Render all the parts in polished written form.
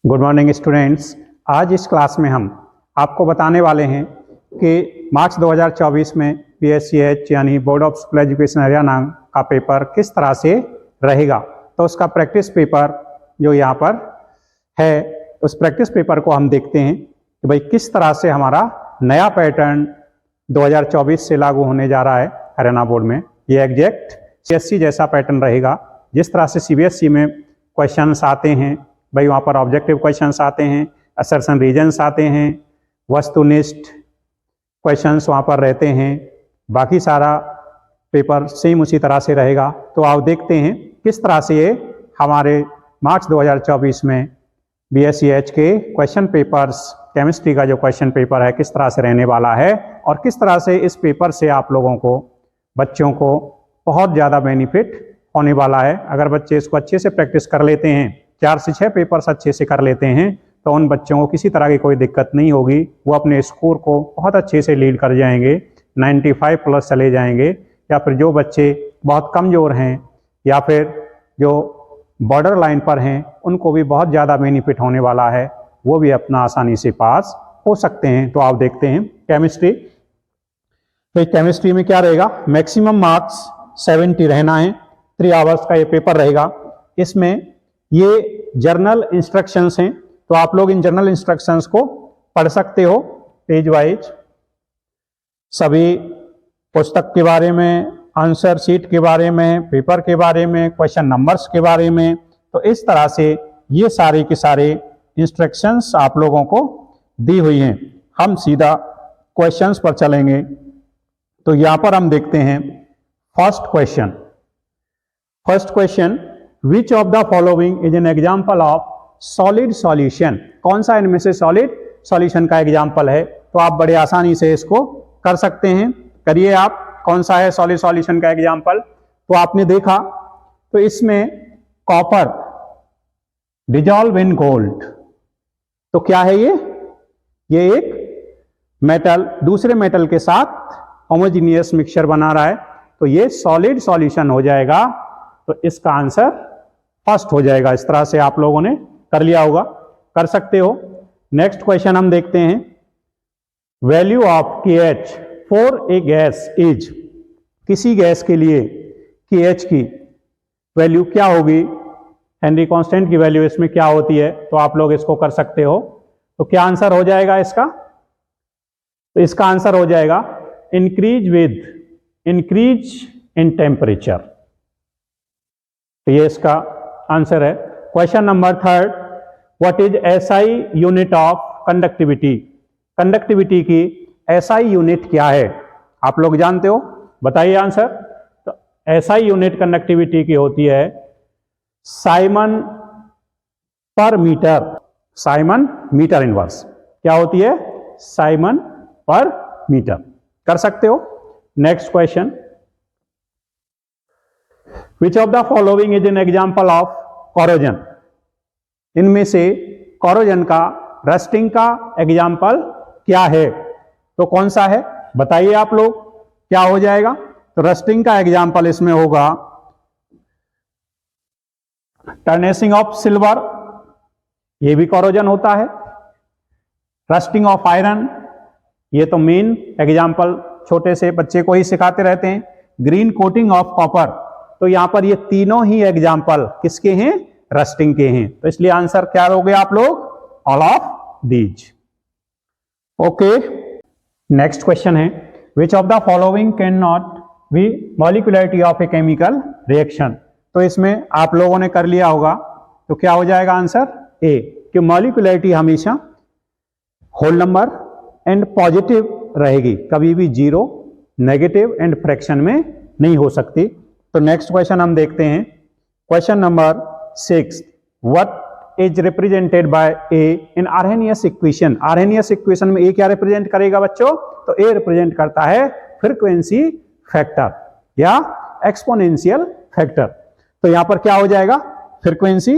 Good morning students. आज इस class में हम आपको बताने वाले हैं कि मार्च 2024 में BSc यानी board of school education Haryana का पेपर किस तरह से रहेगा। तो उसका प्रैक्टिस पेपर जो यहाँ पर है, उस प्रैक्टिस पेपर को हम देखते हैं कि भाई किस तरह से हमारा नया पैटर्न 2024 से लागू होने जा रहा है हरियाणा बोर्ड में। ये एग्जैक्ट CSC जैसा पैटर्न रहेगा। जिस तरह से CBSE में क्वेश्चंस आते हैं, भाई वहाँ पर ऑब्जेक्टिव क्वेश्चंस आते हैं, असर्शन रीजन्स आते हैं, वस्तुनिष्ठ क्वेश्चंस वहाँ पर रहते हैं, बाकी सारा पेपर सेम उसी तरह से रहेगा। तो आप देखते हैं किस तरह से ये हमारे मार्च 2024 में BSc के क्वेश्चन पेपर्स, केमिस्ट्री का जो क्वेश्चन पेपर है किस तरह से रहने वाला है और किस तरह से इस पेपर से आप लोगों को, बच्चों को बहुत ज़्यादा बेनिफिट होने वाला है। अगर बच्चे इसको अच्छे से प्रैक्टिस कर लेते हैं, 4 से 6 पेपर्स अच्छे से कर लेते हैं, तो उन बच्चों को किसी तरह की कोई दिक्कत नहीं होगी। वो अपने स्कोर को बहुत अच्छे से लीड कर जाएंगे, 95+ चले जाएंगे। या फिर जो बच्चे बहुत कमज़ोर हैं या फिर जो बॉर्डर लाइन पर हैं, उनको भी बहुत ज़्यादा बेनिफिट होने वाला है, वो भी अपना आसानी से पास हो सकते हैं। तो आप देखते हैं केमिस्ट्री, तो केमिस्ट्री में क्या रहेगा, मैक्सिमम मार्क्स 70 रहना है। 3 आवर्स का ये पेपर रहेगा। इसमें ये जर्नल इंस्ट्रक्शंस हैं, तो आप लोग इन जर्नल इंस्ट्रक्शंस को पढ़ सकते हो पेज वाइज, सभी पुस्तक के बारे में, आंसर शीट के बारे में, पेपर के बारे में, क्वेश्चन नंबर्स के बारे में। तो इस तरह से ये सारे के सारे इंस्ट्रक्शंस आप लोगों को दी हुई हैं। हम सीधा क्वेश्चंस पर चलेंगे। तो यहाँ पर हम देखते हैं first question, which of the following is an example of solid solution. कौन सा इनमें से सॉलिड सॉल्यूशन का एग्जाम्पल है। तो आप बड़े आसानी से इसको कर सकते हैं। करिए आप, कौन सा है सॉलिड सॉल्यूशन का एग्जाम्पल। तो आपने देखा, तो इसमें कॉपर डिजॉल्व इन गोल्ड, तो क्या है ये एक मेटल दूसरे मेटल के साथ होमोजीनियस मिक्सचर बना रहा है, तो ये सॉलिड सॉल्यूशन हो जाएगा। तो इसका आंसर फर्स्ट हो जाएगा। इस तरह से आप लोगों ने कर लिया होगा, कर सकते हो। नेक्स्ट क्वेश्चन हम देखते हैं, value of KH for a gas is. किसी गैस के लिए KH की वैल्यू क्या होगी, हेनरी कांस्टेंट की वैल्यू इसमें क्या होती है। तो आप लोग इसको कर सकते हो। तो क्या आंसर हो जाएगा इसका, तो इसका आंसर हो जाएगा इंक्रीज इन टेम्परेचर। तो ये इसका आंसर है। Question number 3, what is SI unit of conductivity. Conductivity की SI यूनिट क्या है, आप लोग जानते हो, बताइए आंसर। तो SI यूनिट कंडक्टिविटी की होती है साइमन पर मीटर, साइमन मीटर इनवर्स। क्या होती है, साइमन पर मीटर। कर सकते हो। Next question, which of the following is an example of corrosion. इनमें से कोरोजन का, रस्टिंग का एग्जाम्पल क्या है। तो कौन सा है, बताइए आप लोग, क्या हो जाएगा। तो रस्टिंग का एग्जाम्पल इसमें होगा टर्नेसिंग ऑफ सिल्वर, ये भी कोरोजन होता है। रस्टिंग ऑफ आयरन, ये तो मेन एग्जाम्पल छोटे से बच्चे को ही सिखाते रहते हैं। ग्रीन कोटिंग ऑफ कॉपर, तो यहां पर ये तीनों ही एग्जाम्पल किसके हैं, रस्टिंग के हैं। तो इसलिए आंसर क्या होगे आप लोग, all of these. Okay, next question है, which of the following can not be molecularity of a chemical reaction. तो इसमें आप लोगों ने कर लिया होगा। तो क्या हो जाएगा आंसर, ए, कि मॉलिक्यूलरिटी हमेशा होल नंबर एंड पॉजिटिव रहेगी, कभी भी 0, नेगेटिव एंड फ्रैक्शन में नहीं हो सकती। तो नेक्स्ट क्वेश्चन हम देखते हैं, question number 6, what is represented by A in Arrhenius equation. Arrhenius equation में ए क्या रिप्रेजेंट करेगा बच्चों, तो ए रिप्रेजेंट करता है फ्रीक्वेंसी फैक्टर या एक्सपोनेंशियल फैक्टर। तो यहां पर क्या हो जाएगा, फ्रीक्वेंसी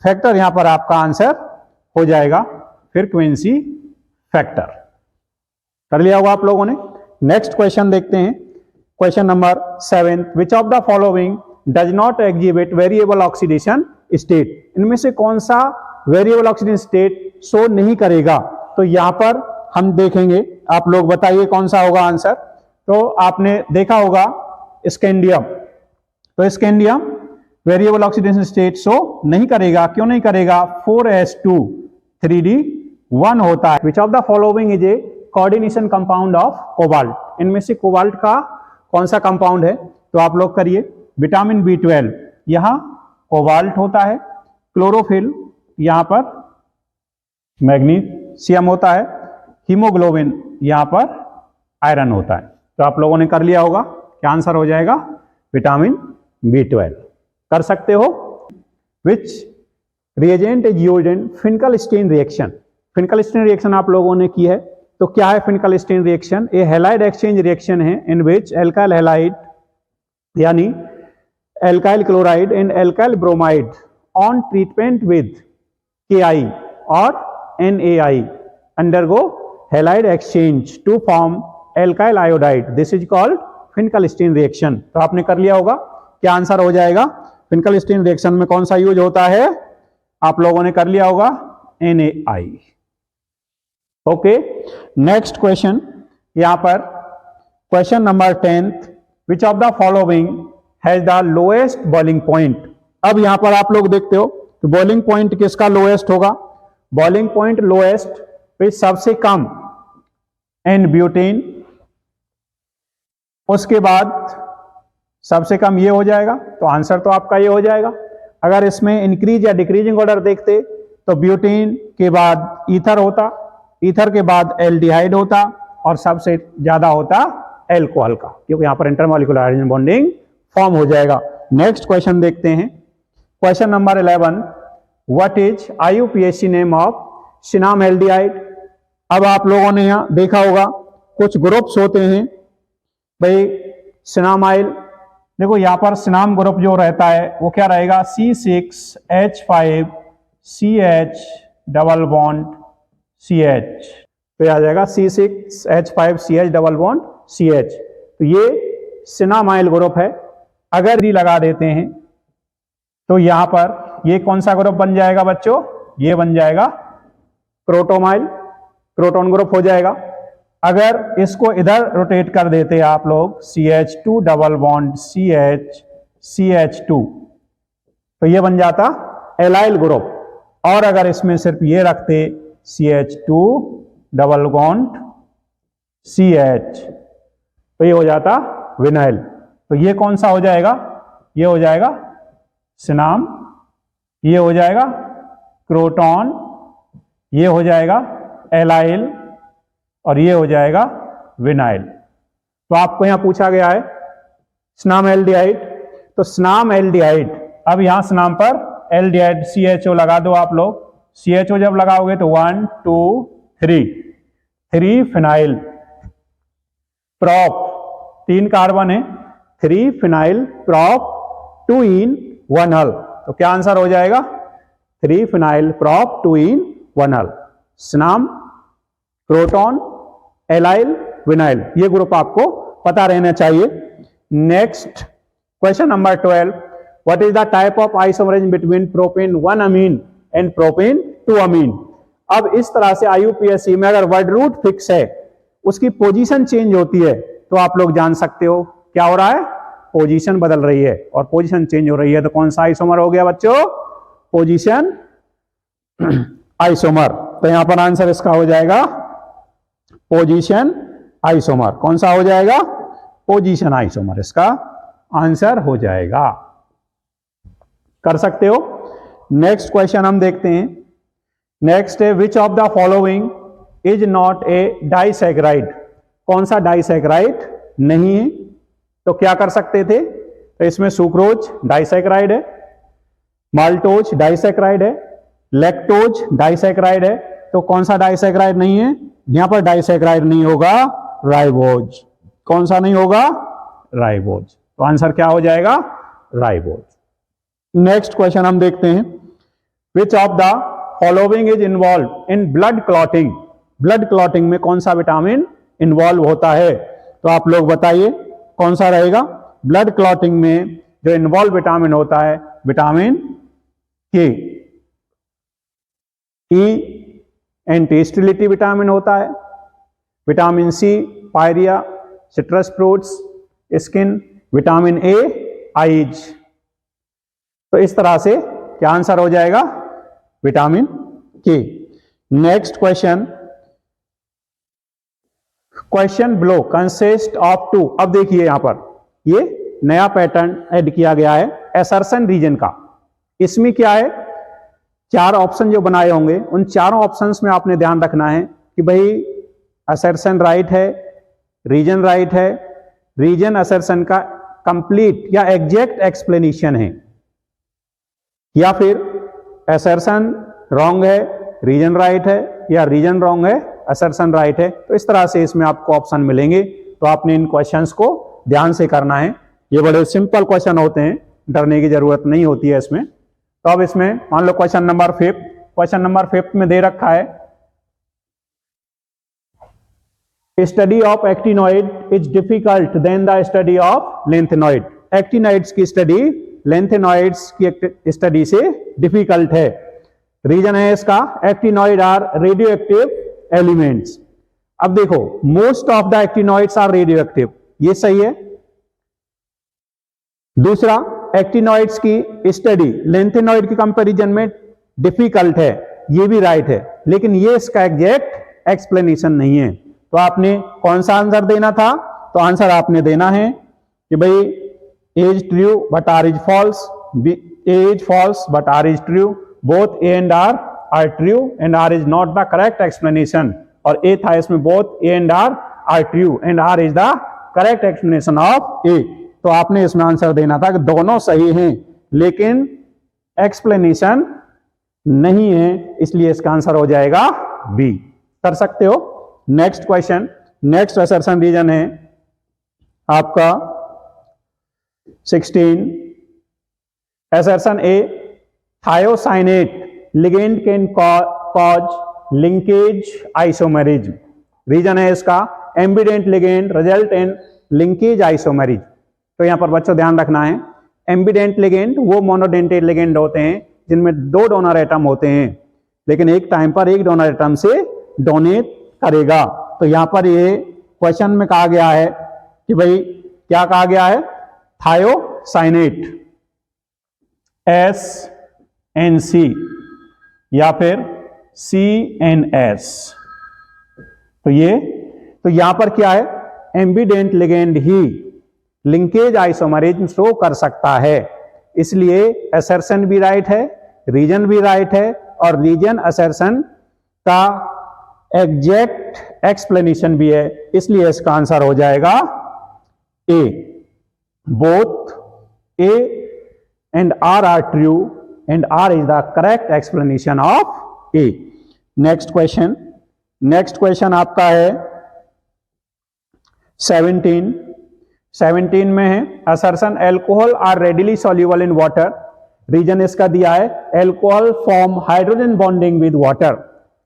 फैक्टर, यहां पर आपका आंसर हो जाएगा फ्रीक्वेंसी फैक्टर। कर लिया होगा आप लोगों ने। नेक्स्ट क्वेश्चन देखते हैं, question number 7, which of the following does not exhibit variable oxidation state. इनमें से कौन सा वेरिएबल ऑक्सीजन स्टेट शो नहीं करेगा। तो यहां पर हम देखेंगे, आप लोग बताइए कौन सा होगा आंसर। तो आपने देखा होगा स्कैंडियम, तो scandium variable oxidation state show नहीं करेगा। क्यों नहीं करेगा? 4s2 3d1 होता है। Which of the following is a coordination compound of cobalt? इनमें से कोबाल्ट का कौन सा कंपाउंड है? तो आप लोग करिए। विटामिन B12 यहां कोबाल्ट होता है, क्लोरोफिल यहां पर मैग्नीशियम होता है, हीमोग्लोबिन यहां पर आयरन होता है। तो आप लोगों ने कर लिया होगा, क्या आंसर हो जाएगा? Vitamin B12। कर सकते हो। Which reagent is used in Finkelstein reaction? Finkelstein reaction आप लोगों ने की है, तो क्या है फिनकल-स्टेन रिएक्शन? ये हैलाइड एक्सचेंज रिएक्शन है इन विच एल्काइल हैलाइड यानी alkyl chloride and alkyl bromide on treatment with KI और NaI undergo halide exchange to form alkyl iodide. This is called Finkelstein reaction. तो आपने कर लिया होगा, क्या आंसर हो जाएगा? फिनकल-स्टेन रिएक्शन में कौन सा यूज होता है? आप लोगों ने कर लिया होगा NaI। ओके, नेक्स्ट क्वेश्चन यहां पर question number 10th, which of the following has the lowest boiling point? अब यहां पर आप लोग देखते हो कि बॉइलिंग पॉइंट किसका लोएस्ट होगा? बॉइलिंग पॉइंट लोएस्ट पे सबसे कम एन ब्यूटेन, उसके बाद सबसे कम ये हो जाएगा। तो आंसर तो आपका ये हो जाएगा। अगर इसमें इंक्रीज या डिक्रीजिंग ऑर्डर देखते तो ब्यूटेन के बाद ईथर होता, ईथर के बाद एल्डिहाइड होता और सबसे ज्यादा होता एल्कोहल का, क्योंकि यहां पर इंटरमॉलिक्यूलर हाइड्रोजन बॉन्डिंग फॉर्म हो जाएगा। नेक्स्ट क्वेश्चन देखते हैं, question number 11, what is IUPAC name of cinnamaldehyde? अब आप लोगों ने यहां देखा होगा कुछ ग्रुप्स होते हैं भाई सिनामाइल। देखो यहां पर सिनाम ग्रुप जो रहता है वो क्या रहेगा? C6H5CH डबल बॉन्ड CH, तो आ जाएगा C6H5CH डबल बॉन्ड CH। तो ये सिनामाइल ग्रुप है। अगर भी लगा देते हैं तो यहां पर ये कौन सा ग्रुप बन जाएगा बच्चों? ये बन जाएगा क्रोटोमाइल, क्रोटोन ग्रुप हो जाएगा। अगर इसको इधर रोटेट कर देते आप लोग CH2 double bond CH CH2, तो ये बन जाता एलाइल ग्रुप। और अगर इसमें सिर्फ ये रखते CH2 डबल बॉन्ड CH, तो ये हो जाता विनाइल। तो ये कौन सा हो जाएगा? ये हो जाएगा सिनाम, ये हो जाएगा क्रोटॉन, ये हो जाएगा एलाइल और ये हो जाएगा विनाइल। तो आपको यहां पूछा गया है सिनामएल्डिहाइड, तो सिनामएल्डिहाइड, अब यहां सिनाम पर एल्डिहाइड CHO लगा दो आप लोग। CHO जब लगाओगे तो 1 2 3 फिनाइल प्रॉप, 3 कार्बन है, 3 फिनाइल प्रॉप 2 in 1 हल। तो क्या आंसर हो जाएगा? 3 फिनाइल प्रॉप 2 in 1 हल। सिनाम, क्रोटॉन, एलाइल, विनाइल, ये ग्रुप आपको पता रहना चाहिए। Next question number 12, what is the type of isomerism between propane 1 amine and propane 2 amine? अब इस तरह से IUPAC में अगर वर्ड रूट फिक्स है, उसकी पोजीशन चेंज होती है, तो आप लोग जान सकते हो क्या हो रहा है? पोजीशन बदल रही है, और पोजीशन चेंज हो रही है तो कौन सा आइसोमर हो गया बच्चों? Position isomer. तो यहां पर आंसर इसका हो जाएगा पोजीशन आइसोमर। कौन सा हो जाएगा? पोजीशन आइसोमर इसका आंसर हो जाएगा। कर सकते हो। नेक्स्ट क्वेश्चन हम देखते हैं। नेक्स्ट है, which of the following is not a disaccharide? कौन सा डाइसैकराइड नहीं है? तो क्या कर सकते थे? तो इसमें सुक्रोज डाइसैकराइड है, माल्टोज डाइसैकराइड है, लैक्टोज डाइसैकराइड है। तो कौन सा डाइसैकराइड नहीं है? यहां पर डाइसैकराइड नहीं होगा, राइबोज। कौन सा नहीं होगा? राइबोज। तो आंसर क्या हो जाएगा? राइबोज। नेक्स्ट क्वेश्चन हम देखते हैं, विच of the following is involve in blood clotting? Blood clotting में कौन सा विटामिन इन्वॉल्व होता है? तो आप लोग बताइए कौन सा रहेगा? ब्लड क्लॉटिंग में जो इन्वॉल्व विटामिन होता है, विटामिन के। ई एंटी स्टेरिलिटी विटामिन होता है, vitamin C pyorrhoea, citrus fruits, skin, vitamin A eyes. तो इस तरह से क्या आंसर हो जाएगा? Vitamin K. Next question, question below consist of two. अब देखिए यहां पर ये नया पैटर्न ऐड किया गया है असर्शन रीजन का। इसमें क्या है, चार ऑप्शन जो बनाए होंगे उन चारों ऑप्शंस में आपने ध्यान रखना है कि भाई असर्शन राइट है, रीजन राइट है, रीजन असर्शन का कंप्लीट या एग्जैक्ट एक्सप्लेनेशन है, या फिर असर्शन रॉन्ग है, रीजन राइट है, या रीजन रॉन्ग है, असर्शन राइट है। तो इस तरह से इसमें आपको ऑप्शन मिलेंगे। तो आपने इन क्वेश्चंस को ध्यान से करना है। ये बड़े सिंपल क्वेश्चन होते हैं, डरने की जरूरत नहीं होती है इसमें। तो अब इसमें मान लो क्वेश्चन नंबर 5, क्वेश्चन नंबर 5 में दे रखा है study of actinoid is difficult than the study of lanthanoid. Actinoids की स्टडी लेंथेनॉइड्स की स्टडी से डिफिकल्ट है। रीजन है इसका actinoid are radioactive elements. अब देखो most of the actinoids are radioactive, ये सही है। दूसरा, एक्टिनॉइड्स की स्टडी लेंथेनॉइड के कंपैरिजन में डिफिकल्ट है, ये भी राइट है, लेकिन ये इसका एग्जैक्ट एक्सप्लेनेशन नहीं है। तो आपने कौन सा आंसर देना था? तो आंसर आपने देना है कि भाई A is true but R is false, A is false but R is true, both A and R are true and R is not the correct explanation। और A था इसमें both A and R are true and R is the correct explanation of A। तो आपने इसमें answer देना था कि दोनों सही हैं लेकिन एक्सप्लेनेशन नहीं है, इसलिए इसका आंसर हो जाएगा बी। कर सकते हो। Next question, next assertion reason है आपका 16। Assertion A, thiocyanate ligand can cause linkage isomerism. Reason है इसका ambident ligand result in linkage isomerism. तो यहां पर बच्चों ध्यान रखना है, एम्बिडेंट लिगेंड वो मोनोडेंटेड लिगेंड होते हैं जिनमें दो डोनर एटम होते हैं लेकिन एक टाइम पर एक डोनर एटम से डोनेट करेगा। तो यहां पर ये क्वेश्चन में कहा गया है कि भाई क्या कहा गया है, थायोसाइनेट SNC या फिर CNS। तो यहां पर क्या है, एम्बिडेंट लिगेंड ही लिंकेज आइसोमरिज्म शो कर सकता है, इसलिए असर्शन भी राइट है, रीजन भी राइट है और रीजन असर्शन का एग्जैक्ट एक्सप्लेनेशन भी है, इसलिए इसका आंसर हो जाएगा A. Both A and R are true and R is the correct explanation of A. Next question, next question आपका है 17 में है assertion alcohol are readily soluble in water. Reason इसका दिया है alcohol form hydrogen bonding with water.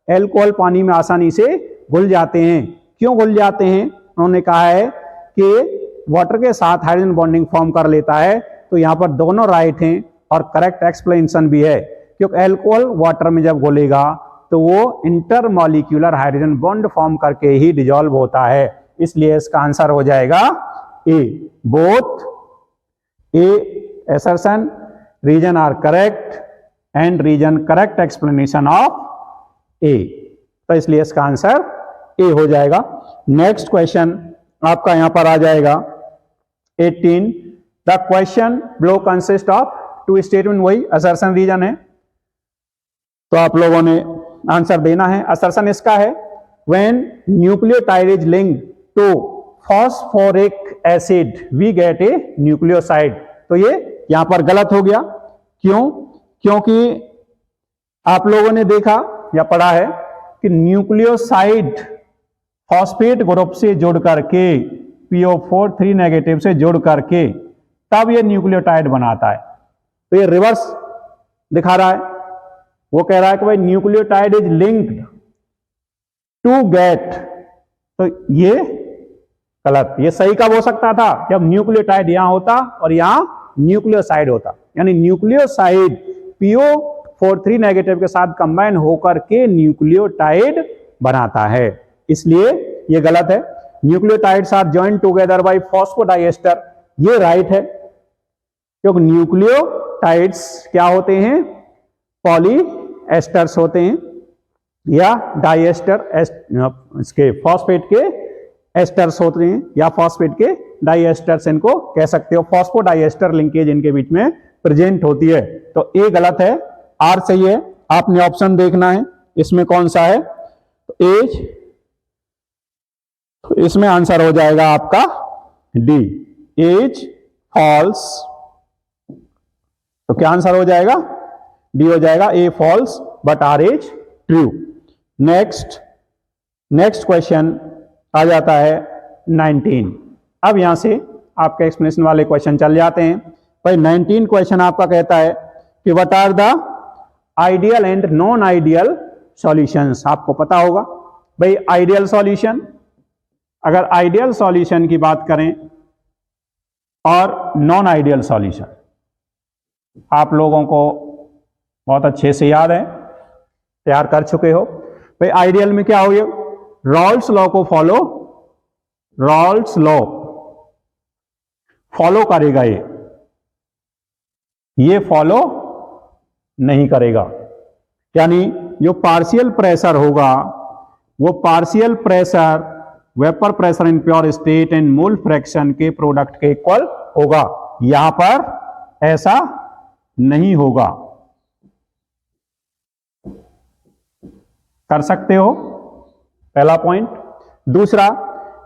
Alcohol पानी में आसानी से घुल जाते हैं। क्यों घुल जाते हैं? उन्होंने कहा है कि वाटर के साथ हाइड्रोजन बॉन्डिंग फॉर्म कर लेता है। तो यहां पर दोनों राइट हैं और करेक्ट एक्सप्लेनेशन भी है, क्योंकि एल्कोहल वाटर में जब घुलेगा तो वो इंटरमॉलिक्यूलर हाइड्रोजन बॉन्ड फॉर्म करके ही डिजॉल्व होता है, इसलिए इसका आंसर हो जाएगा A. Both A assertion reason are correct and reason correct explanation of A. तो इसलिए इसका आंसर ए हो जाएगा। नेक्स्ट क्वेश्चन आपका यहां पर आ जाएगा 18। The question below consist of two statement, वही असर्शन रीजन है, तो आप लोगों ने आंसर देना है। असर्शन इसका है when nucleotide is linked to phosphoric acid we get a nucleoside. तो ये यहां पर गलत हो गया। क्यों? क्योंकि आप लोगों ने देखा या पढ़ा है कि न्यूक्लियोसाइड फॉस्फेट ग्रुप से जुड़ करके PO4 3 नेगेटिव से जुड़ करके तब ये न्यूक्लियोटाइड बनाता है। तो ये रिवर्स दिखा रहा है, वो कह रहा है कि भाई nucleotide is linked to get, तो ये गलत। ये सही कब हो सकता था? जब न्यूक्लियोटाइड यहां होता और यहां न्यूक्लियोसाइड होता, यानी न्यूक्लियोसाइड PO4 4 नेगेटिव के साथ कंबाइन होकर के न्यूक्लियोटाइड बनाता है, इसलिए ये गलत है। Nucleotides are joined together by phosphodiester, ये राइट है, क्योंकि न्यूक्लियोटाइड्स क्या होते हैं, पॉलीएस्टर्स होते हैं या डाइएस्टर, इसके फॉस्फेट के एस्टर्स होते हैं या फॉस्फेट के डाइएस्टर्स इनको कह सकते हो। फॉस्फोडाइएस्टर लिंकेज इनके बीच में प्रेजेंट होती है, तो ए गलत है, आर सही है। आपने ऑप्शन देखना है इसमें कौन सा है, तो एज, तो इसमें आंसर हो जाएगा आपका डी, एज फॉल्स। तो क्या आंसर हो जाएगा, डी हो जाएगा, A false but R as true. Next question आ जाता है 19। अब यहां से आपके एक्सप्लेनेशन वाले क्वेश्चन चल जाते हैं। भाई 19 क्वेश्चन आपका कहता है कि what are the ideal and non ideal solutions. आपको पता होगा भाई आइडियल सॉल्यूशन, अगर आइडियल सॉल्यूशन की बात करें और नॉन आइडियल सॉल्यूशन, आप लोगों को बहुत अच्छे से याद है, तैयार कर चुके हो। भाई आइडियल में क्या हो गया, रॉल्स लॉ को रॉल्स लॉ फॉलो करेगा, ये फॉलो नहीं करेगा, यानी जो पार्शियल प्रेशर होगा वो partial pressure vapour pressure in pure state and mole fraction के प्रोडक्ट के इक्वल होगा। यहां पर ऐसा नहीं होगा, कर सकते हो, पहला पॉइंट। दूसरा,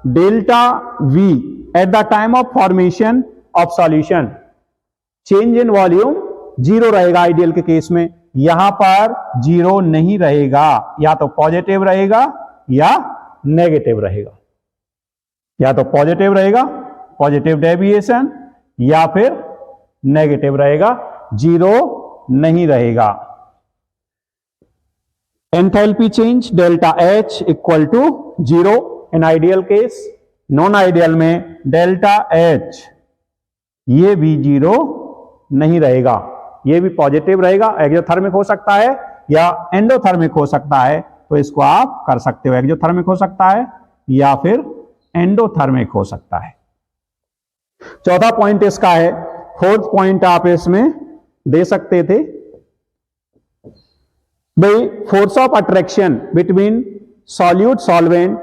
delta we at the time of formation of solution, change in volume zero रहेगा आइडियल के केस में, यहां पर जीरो नहीं रहेगा, या तो पॉजिटिव रहेगा या नेगेटिव रहेगा, या तो पॉजिटिव रहेगा, पॉजिटिव डेविएशन, या फिर नेगेटिव रहेगा, जीरो नहीं रहेगा। Enthalpy change delta H equal to zero in ideal case, non ideal में डेल्टा एच ये भी जीरो नहीं रहेगा, ये भी पॉजिटिव रहेगा, एक्सोथर्मिक हो सकता है या एंडोथर्मिक हो सकता है, तो इसको आप कर सकते हो, एक्सोथर्मिक हो सकता है या फिर एंडोथर्मिक हो सकता है। चौथा पॉइंट इसका है, फोर्थ पॉइंट आप इसमें दे सकते थे भाई, force of attraction between solute solvent,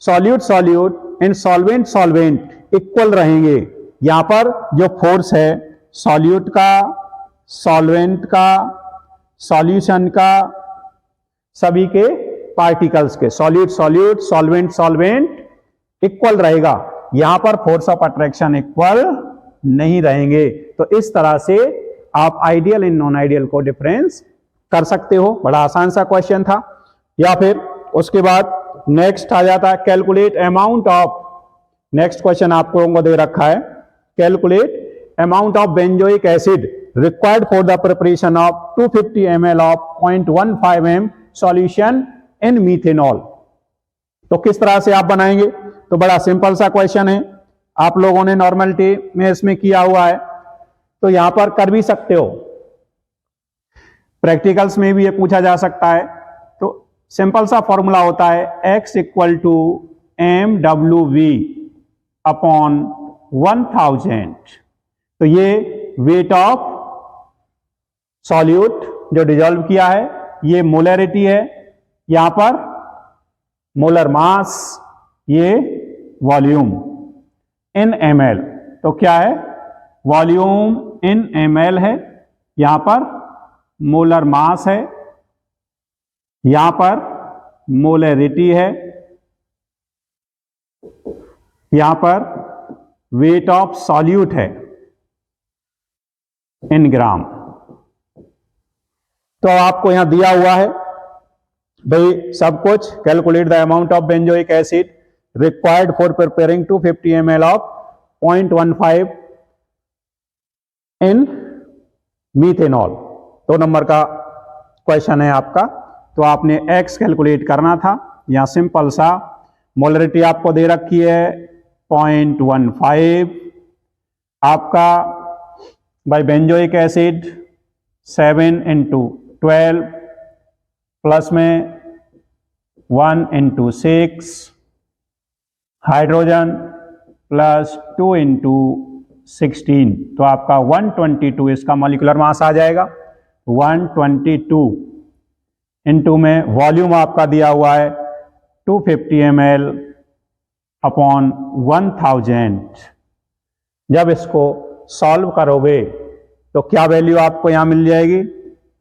solute solute and solvent solvent equal रहेंगे। यहां पर जो फोर्स है सॉल्यूट का, सॉल्वेंट का, सॉल्यूशन का, सभी के पार्टिकल्स के, solute solute, solvent solvent equal रहेगा, यहां पर फोर्स ऑफ अट्रैक्शन इक्वल नहीं रहेंगे। तो इस तरह से आप आइडियल एंड नॉन आइडियल को डिफरेंस कर सकते हो, बड़ा आसान सा क्वेश्चन था। या फिर उसके बाद नेक्स्ट आ जाता है calculate amount of, next question आपको दे रखा है, calculate amount of benzoic acid required for the preparation of 250 ml of 0.15 m solution in methanol. तो किस तरह से आप बनाएंगे, तो बड़ा सिंपल सा क्वेश्चन है, आप लोगों ने नॉर्मलिटी में इसमें किया हुआ है, तो यहां पर कर भी सकते हो, प्रैक्टिकल्स में भी ये पूछा जा सकता है। तो सिंपल सा फॉर्मूला होता है x equal to mw upon 1000। तो ये वेट ऑफ सॉल्यूट जो डिजॉल्व किया है, ये मोलरिटी है, यहां पर मोलर मास, ये वॉल्यूम इन ml। तो क्या है, वॉल्यूम इन ml है, यहां पर मोलर मास है, यहां पर मोलरिटी है, यहां पर वेट ऑफ सॉल्यूट है इन ग्राम। तो आपको यहां दिया हुआ है भाई सब कुछ, calculate the amount of benzoic acid required for preparing 250 ml of 0.15 in methanol. 2 number का क्वेश्चन है आपका। तो आपने x कैलकुलेट करना था, यहां सिंपल सा मोलरिटी आपको दे रखी है 0.15, आपका बाय बेंजोइक एसिड 7 × 12 प्लस में 1 into 6 हाइड्रोजन प्लस 2 into 16, तो आपका 122 इसका मॉलिक्यूलर मास आ जाएगा। 122 इंटू में वॉल्यूम आपका दिया हुआ है 250 ml अपॉन 1000। जब इसको सॉल्व करोगे तो क्या वैल्यू आपको यहां मिल जाएगी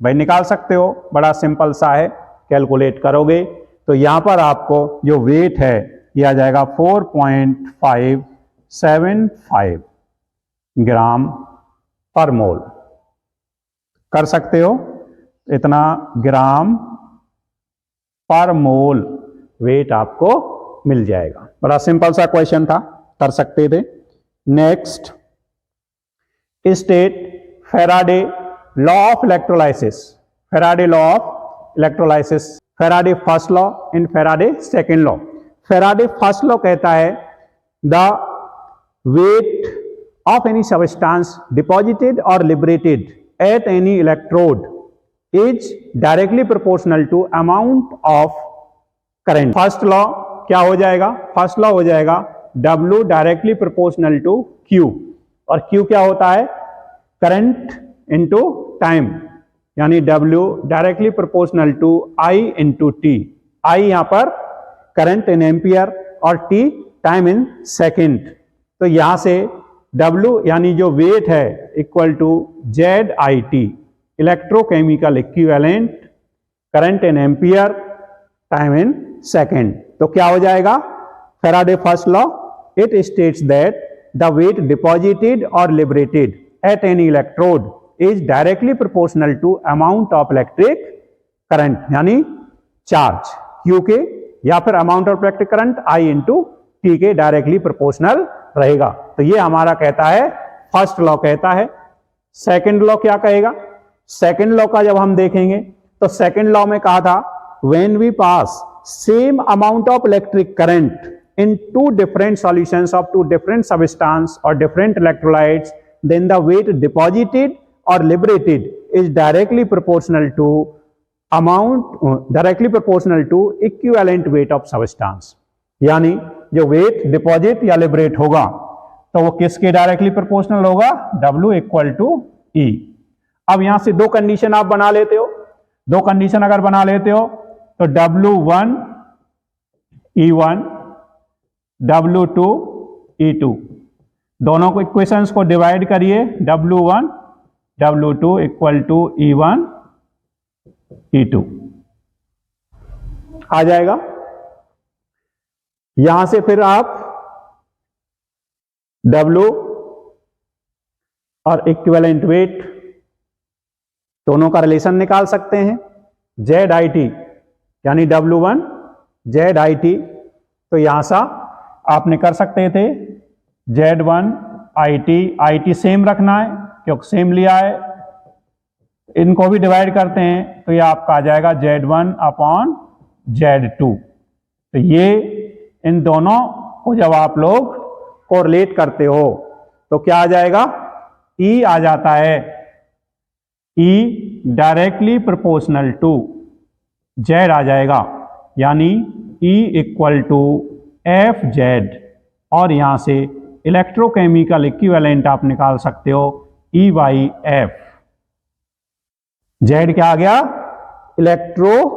भाई, निकाल सकते हो, बड़ा सिंपल सा है। कैलकुलेट करोगे तो यहां पर आपको जो वेट है ये आ जाएगा 4.575 ग्राम पर मोल। कर सकते हो, इतना ग्राम पर मोल वेट आपको मिल जाएगा। बड़ा सिंपल सा क्वेश्चन था, कर सकते थे। Next, state Faraday law of electrolysis. Faraday law of electrolysis, Faraday first law and Faraday second law. Faraday first law कहता है the weight of any substance deposited और liberated at any electrode is directly proportional to amount of current. First law क्या हो जाएगा? First law हो जाएगा W directly proportional to Q, और Q क्या होता है? करंट इनटू टाइम, यानी W directly proportional to I into T। I यहां पर करंट इन एम्पियर और T टाइम इन सेकेंड। तो यहां से W यानी जो वेट है equal to ZIT, electrochemical equivalent current in ampere time in second. तो क्या हो जाएगा? Faraday first law, it states that the weight deposited और liberated at any electrode is directly proportional to amount of electric current, यानी charge Q के या फिर amount of electric current I into T के डायरेक्टली प्रोपोर्शनल रहेगा। तो ये हमारा कहता है फर्स्ट लॉ कहता है। सेकेंड लॉ क्या कहेगा? सेकेंड लॉ का जब हम देखेंगे तो सेकेंड लॉ में कहा था when we pass same amount of electric current in two different solutions of two different substance or different electrolytes, then the weight deposited or liberated is directly proportional to equivalent weight of substance। यानी जो wait deposit या liberate होगा तो वो किसके directly proportional होगा? W equal to E। अब यहां से दो कंडीशन आप बना लेते हो। दो कंडीशन अगर बना लेते हो तो W1 E1, W2 E2, दोनों को इक्वेशंस को डिवाइड करिए। W1 W2 equal to E1 E2 आ जाएगा। यहां से फिर आप W और इक्विवेलेंट वेट दोनों का रिलेशन निकाल सकते हैं। ZIT यानी W1 ZIT, तो यहां सा आपने कर सकते थे Z1 IT सेम रखना है क्योंकि सेम लिया है। इनको भी डिवाइड करते हैं तो ये आपका आ जाएगा Z1 अपॉन Z2। तो ये इन दोनों को जब आप लोग कोरिलेट करते हो तो क्या आ जाएगा? E आ जाता है, E directly proportional to Z आ जाएगा, यानी E इक्वल टू FZ, और यहां से इलेक्ट्रोकेमिकल इक्विवेलेंट आप निकाल सकते हो E बाई F। Z क्या आ गया? Electro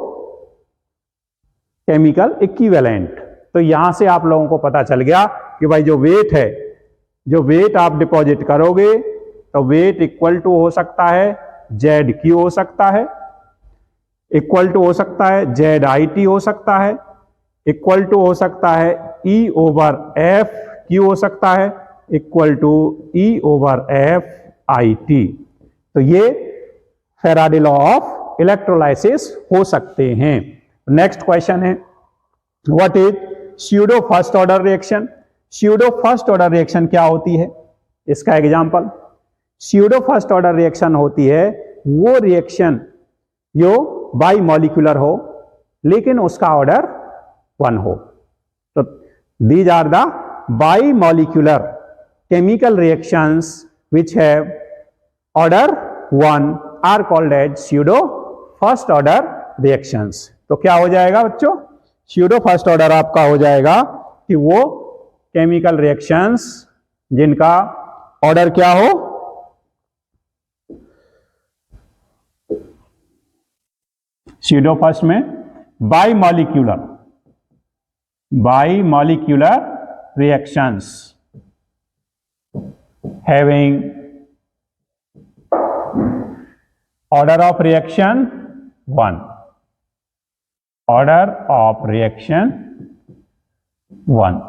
chemical equivalent. तो यहां से आप लोगों को पता चल गया कि भाई जो वेट है, जो वेट आप डिपॉजिट करोगे तो वेट इक्वल टू हो सकता है ZQ हो सकता है, इक्वल टू हो सकता है ZIT हो सकता है, इक्वल टू हो सकता है E ओवर F Q हो सकता है, equal to E over F IT। तो ये फैराडे लॉ ऑफ इलेक्ट्रोलाइसिस हो सकते हैं। नेक्स्ट क्वेश्चन है what is pseudo first order reaction. Pseudo first order reaction क्या होती है? इसका example, pseudo first order reaction होती है वो रिएक्शन जो बाई मॉलिक्यूलर हो लेकिन उसका ऑर्डर 1 हो। तो these are the bimolecular chemical reactions which have order 1 are called as pseudo first order reactions. तो क्या हो जाएगा बच्चों, स्यूडो फर्स्ट ऑर्डर आपका हो जाएगा कि वो केमिकल रिएक्शंस जिनका ऑर्डर क्या हो, स्यूडो फर्स्ट में बाईमॉलिक्यूलर reactions having order of reaction 1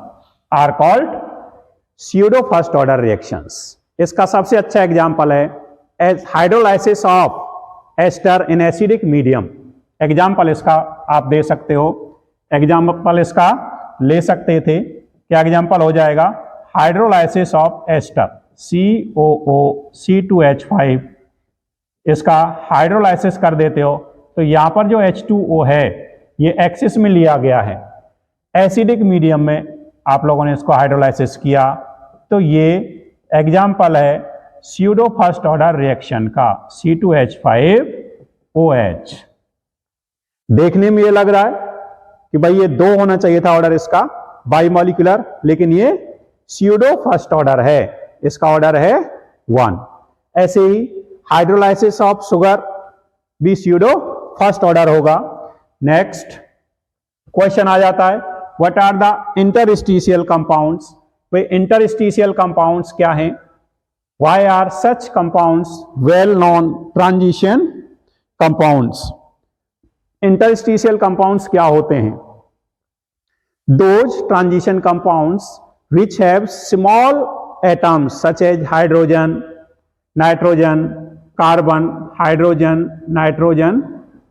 are called pseudo first order reactions। इसका सबसे अच्छा एग्जाम्पल है hydrolysis of ester in acidic medium. Example इसका आप दे सकते हो, एग्जाम्पल इसका ले सकते थे, क्या एग्जाम्पल हो जाएगा, hydrolysis of ester COO C2H5। इसका हाइड्रोलाइसिस कर देते हो तो यहां पर जो H2O है ये एक्सिस में लिया गया है, एसिडिक मीडियम में आप लोगों ने इसको हाइड्रोलाइसिस किया, तो ये एग्जाम्पल है स्यूडो फर्स्ट ऑर्डर रिएक्शन का C2H5OH। देखने में ये लग रहा है कि भाई ये 2 होना चाहिए था ऑर्डर इसका बाईमॉलिक्यूलर, लेकिन ये स्यूडो फर्स्ट ऑर्डर है, इसका ऑर्डर है 1। ऐसे ही हाइड्रोलाइसिस ऑफ शुगर भी स्यूडो फर्स्ट ऑर्डर होगा। नेक्स्ट क्वेश्चन आ जाता है, what are the interstitial compounds. भाई इंटरस्टिशियल कंपाउंड्स क्या हैं, why are such compounds well known transition compounds. Interstitial compounds क्या होते हैं, those transition compounds which have small atoms such as hydrogen, nitrogen, carbon, hydrogen, nitrogen,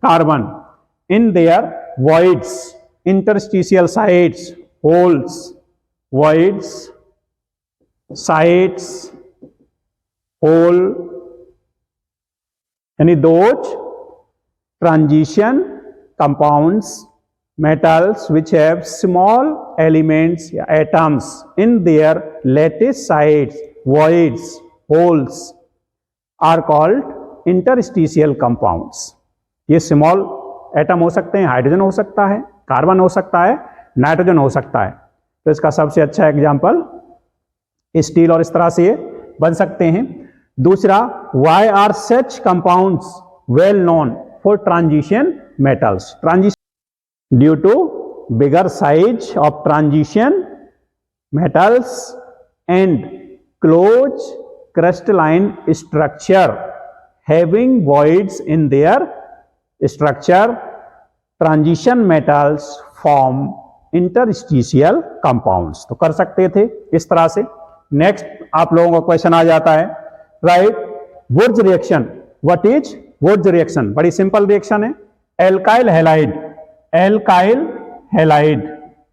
carbon in their voids, interstitial sites, holes, voids, sites, hole, यानी those transition compounds metals which have small elements atoms in their lattice sites, voids, holes are called interstitial compounds। ये small atom हो सकते हैं, hydrogen हो सकता है, carbon हो सकता है, नाइट्रोजन हो सकता है। तो इसका सबसे अच्छा एग्जांपल स्टील और इस तरह से ये बन सकते हैं। दूसरा, why are such compounds well known for transition metals। Transition due to bigger size of transition metals and close crystalline structure having voids in their structure, transition metals form interstitial compounds। तो कर सकते थे इस तरह से। Next आप लोगों का क्वेश्चन आ जाता है, write Wurtz reaction. What is Wurtz reaction? बड़ी सिंपल रिएक्शन है, alkyl halide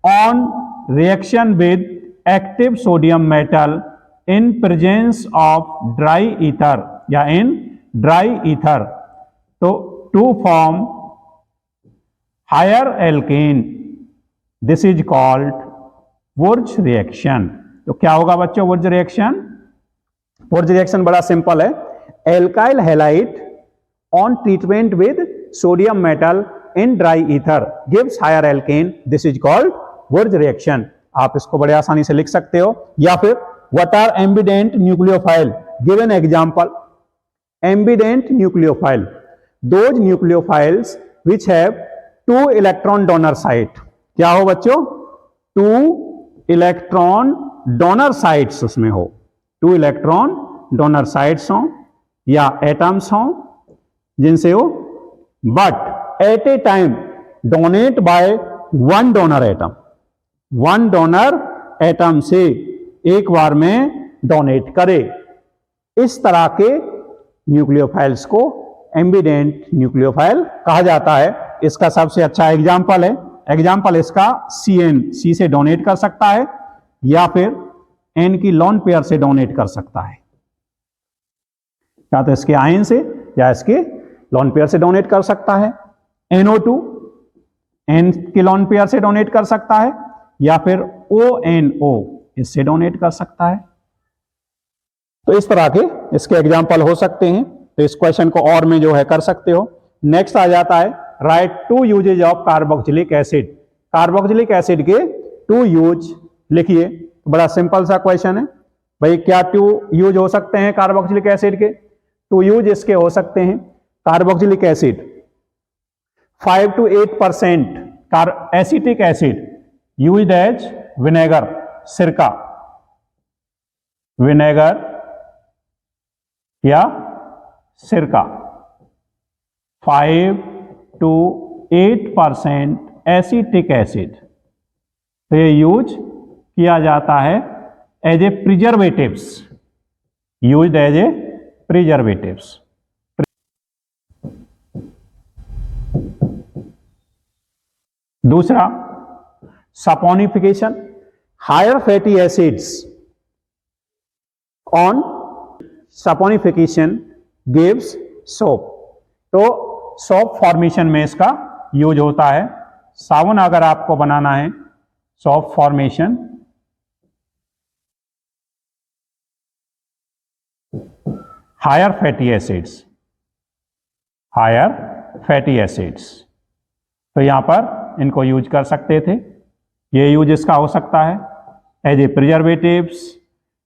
on reaction with active sodium metal in presence of dry ether या in dry ether, तो to form higher alkane, this is called Wurtz reaction। तो क्या होगा बच्चों वुर्ज reaction? वुर्ज reaction बड़ा simple है, alkyl halide on treatment with sodium metal in dry ether gives higher alkane, this is called Wurtz reaction। आप इसको बड़े आसानी से लिख सकते हो। या फिर what are ambident nucleophile, give an example। ambident nucleophile, those nucleophiles which have 2 electron donor site। क्या हो बच्चों? 2 इलेक्ट्रॉन डोनर साइट्स उसमें हो, 2 इलेक्ट्रॉन डोनर साइट्स हो या एटम्स हो जिनसे हो, but at a time donate by 1 donor atom. 1 donor atom से एक बार में डोनेट करे। इस तरह के न्यूक्लियोफाइल्स को एम्बिडेंट न्यूक्लियोफाइल कहा जाता है। इसका सबसे अच्छा एग्जाम्पल है, एग्जाम्पल इसका CN, C से डोनेट कर सकता है या फिर N की लोन पेयर से डोनेट कर सकता है, या तो इसके आयन से या इसके लोन पेयर से डोनेट कर सकता है। NO2 N की लोन पेयर से डोनेट कर सकता है या फिर ONO इससे डोनेट कर सकता है। तो इस तरह के इसके एग्जाम्पल हो सकते हैं। तो इस क्वेश्चन को और में जो है कर सकते हो। नेक्स्ट आ जाता है right 2 uses of carboxylic acid. Carboxylic acid के 2 यूज लिखिए। बड़ा सिंपल सा क्वेश्चन है भाई, क्या 2 यूज हो सकते हैं कार्बोक्सिलिक एसिड के? 2 यूज इसके हो सकते हैं। Carboxylic acid 5 to 8% acetic acid used as vinegar, सिरका, विनेगर या सिरका। 5 to 8% एसिटिक एसिड, तो ये यूज किया जाता है as a preservatives, used as a preservatives. दूसरा saponification, higher fatty acids on saponification gives soap. तो सोप फॉर्मेशन में इसका यूज होता है। साबुन अगर आपको बनाना है, soap formation, higher fatty acids, higher fatty acids, तो यहां पर इनको यूज कर सकते थे। ये यूज इसका हो सकता है as a preservatives,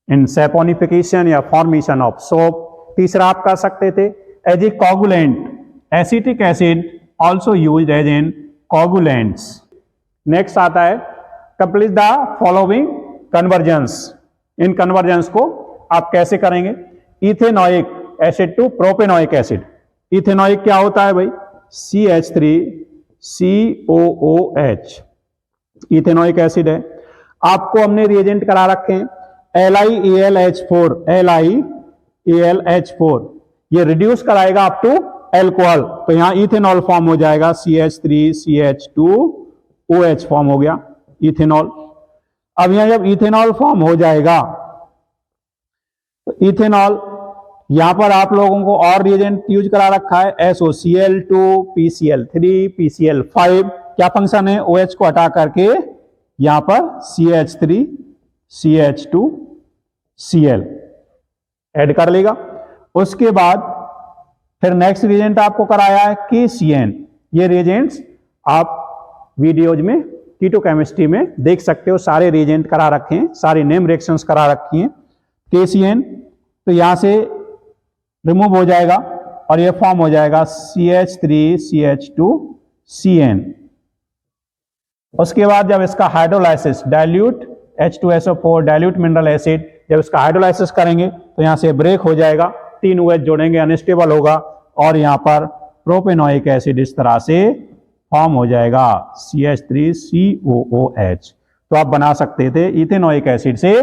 in saponification या फॉर्मेशन ऑफ सोप। तीसरा आप कर सकते थे as a coagulant, acetic acid also use as in coagulants. Next आता है कंप्लीट द फॉलोइंग कन्वर्जन्स। इन कन्वर्जन्स को आप कैसे करेंगे? Ethanoic acid to propanoic acid. Ethanoic क्या होता है भाई? CH3COOH, इथेनोइक एसिड है। आपको हमने रिएजेंट करा रखे हैं LiAlH4, LiAlH4, ये रिड्यूस कराएगा अप टू एल्कोहल, तो यहां इथेनॉल फॉर्म हो जाएगा, CH3CH2OH फॉर्म हो गया इथेनॉल। अब यहां जब इथेनॉल फॉर्म हो जाएगा तो इथेनॉल, यहां पर आप लोगों को और रिएजेंट यूज करा रखा है SOCl2, PCl3, PCl5। क्या फंक्शन है? OH को हटा करके यहां पर CH3 CH2Cl ऐड कर लेगा। उसके बाद फिर नेक्स्ट रिएजेंट आपको कराया है KCN। ये रिएजेंट्स आप वीडियोज में कीटोकेमिस्ट्री में देख सकते हो, सारे रिएजेंट करा रखे हैं, सारी नेम रिएक्शंस करा रखी हैं। KCN तो यहां से रिमूव हो जाएगा और ये फॉर्म हो जाएगा CH3 CH2CN। उसके बाद जब इसका hydrolysis, dilute H2SO4 dilute mineral acid, जब इसका हाइड्रोलाइसिस करेंगे तो यहां से ब्रेक हो जाएगा, 3 OH जोड़ेंगे, अनस्टेबल होगा और यहां पर प्रोपेनोइक एसिड इस तरह से फॉर्म हो जाएगा CH3COOH। तो आप बना सकते थे इथेनोइक एसिड से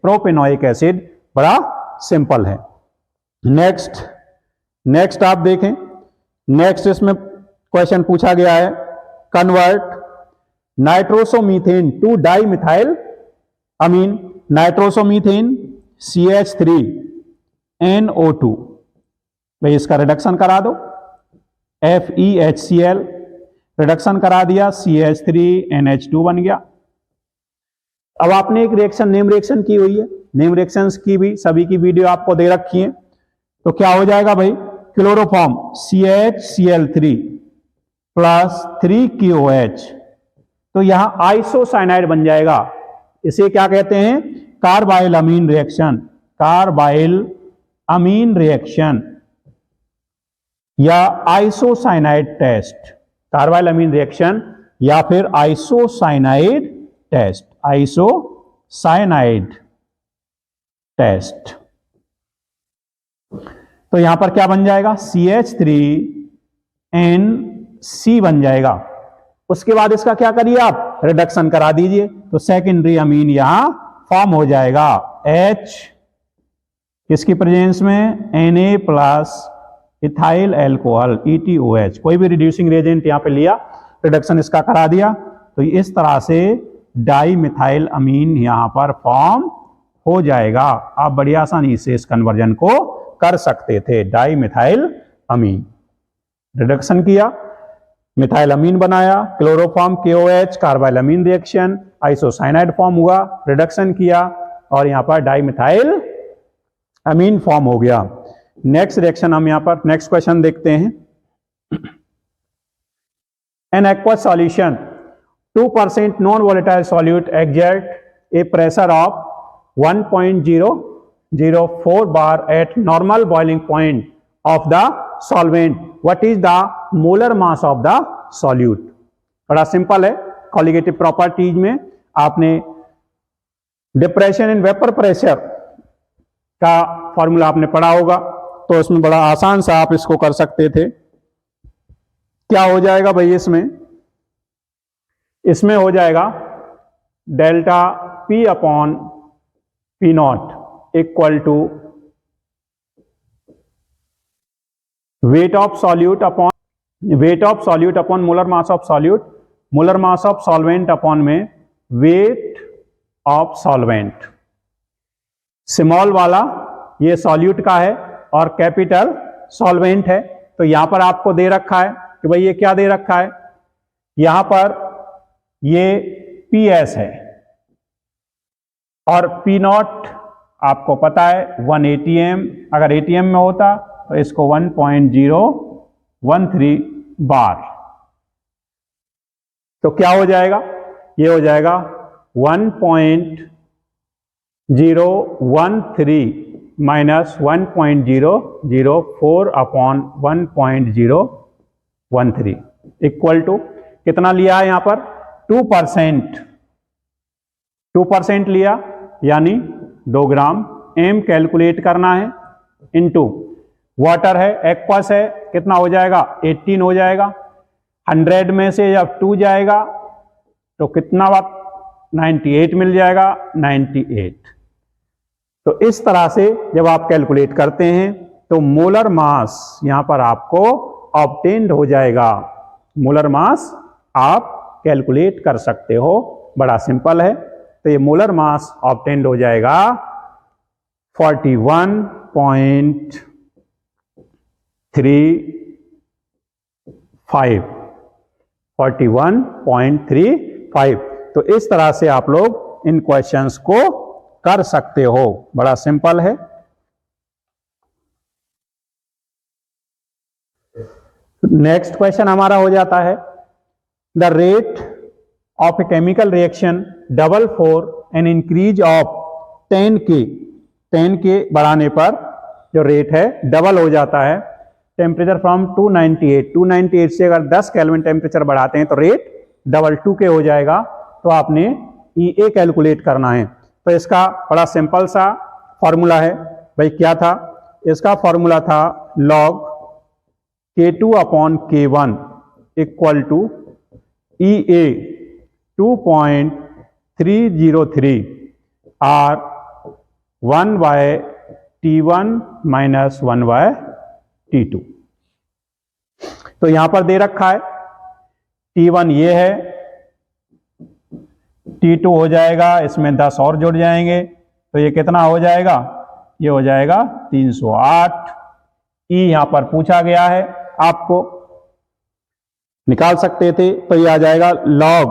प्रोपेनोइक एसिड, बड़ा सिंपल है। नेक्स्ट आप देखें, नेक्स्ट इसमें क्वेश्चन पूछा गया है convert नाइट्रोसोमीथेन to dimethyl Amin. नाइट्रोसोमीथेन CH3NO2, भाई इसका रिडक्शन करा दो, FeHCl रिडक्शन करा दिया, CH3NH2 बन गया। अब आपने एक रिएक्शन, नेम रिएक्शन की हुई है, नेम रिएक्शंस की भी सभी की वीडियो आपको दे रखी है। तो क्या हो जाएगा भाई? क्लोरोफॉर्म CHCl3 प्लस 3KOH, तो यहां आइसोसाइनाइड बन जाएगा। इसे क्या कहते हैं? कार्बाइल अमीन रिएक्शन, कार्बाइल अमीन रिएक्शन या आइसोसाइनाइड टेस्ट। कार्बाइल अमीन रिएक्शन या फिर आइसोसाइनाइड टेस्ट, आइसोसाइनाइड टेस्ट। तो यहां पर क्या बन जाएगा? CH3NC बन जाएगा। उसके बाद इसका क्या करिए आप? रिडक्शन करा दीजिए, तो सेकेंडरी अमीन यहां फॉर्म हो जाएगा H, किसकी प्रेजेंस में? Na plus ethyl alcohol ETOH। कोई भी रिड्यूसिंग रिएजेंट यहां पे लिया, रिडक्शन इसका करा दिया, तो इस तरह से डाई मिथाइल अमीन यहां पर फॉर्म हो जाएगा। आप बड़ी आसानी से इस कन्वर्जन को कर सकते थे। डाई मिथाइल अमीन, रिडक्शन किया, मिथाइल अमीन बनाया, क्लोरोफॉर्म KOH, कार्बाइल अमीन रिएक्शन, आइसोसाइनाइड फॉर्म हुआ, रिडक्शन किया और यहां पर डाई मिथाइल अमीन फॉर्म हो गया। नेक्स्ट रिएक्शन हम यहां पर नेक्स्ट क्वेश्चन देखते हैं। An aqueous solution 2% non volatile solute exert A pressure of 1.004 bar at normal boiling point of the solvent. What is the molar mass of the solute? बड़ा simple है, colligative properties में आपने depression in vapour pressure का formula आपने पढ़ा होगा, तो इसमें बड़ा आसान सा आप इसको कर सकते थे। क्या हो जाएगा भाई, इसमें हो जाएगा delta P upon P naught equal to weight of solute upon molar mass of solute, molar mass of solvent upon में वेट ऑफ सॉल्वेंट। स्मॉल वाला ये सॉल्यूट का है और कैपिटल सॉल्वेंट है। तो यहां पर आपको दे रखा है कि भाई ये क्या दे रखा है, यहां पर ये PS है और P नॉट आपको पता है 1 ATM, अगर ATM में होता तो इसको 1.013 बार। तो क्या हो जाएगा, ये हो जाएगा 1.013 माइनस 1.004 अपॉन 1.013 इक्वल टू कितना लिया है यहां पर 2% लिया, यानी 2 ग्राम। एम कैलकुलेट करना है, इनटू वाटर है, एक्वस है, कितना हो जाएगा 18 हो जाएगा। 100 में से जब 2 जाएगा तो कितना 98 मिल जाएगा, 98। तो इस तरह से जब आप कैलकुलेट करते हैं तो मोलर मास यहां पर आपको ऑब्टेन्ड हो जाएगा। मोलर मास आप कैलकुलेट कर सकते हो, बड़ा सिंपल है। तो ये मोलर मास ऑब्टेन्ड हो जाएगा 41.35। तो इस तरह से आप लोग इन क्वेश्चंस को कर सकते हो, बड़ा सिंपल है। नेक्स्ट क्वेश्चन हमारा हो जाता है the rate of a chemical reaction double for an increase of 10 के बढ़ाने पर जो रेट है डबल हो जाता है। टेम्परेचर फ्रॉम 298 से अगर 10 केल्विन टेम्परेचर बढ़ाते हैं तो रेट डबल 2 के हो जाएगा। तो आपने EA कैलकुलेट करना है। तो इसका बड़ा सिंपल सा फॉर्मूला है भाई, क्या था इसका फॉर्मूला था log K2 upon K1 equal to EA 2.303 R 1/T1 minus 1/T2। तो यहां पर दे रखा है T1 ये है, T2 हो जाएगा, इसमें 10 और जुड़ जाएंगे तो ये कितना हो जाएगा, ये हो जाएगा 308। E यहां पर पूछा गया है, आपको निकाल सकते थे तो ये आ जाएगा log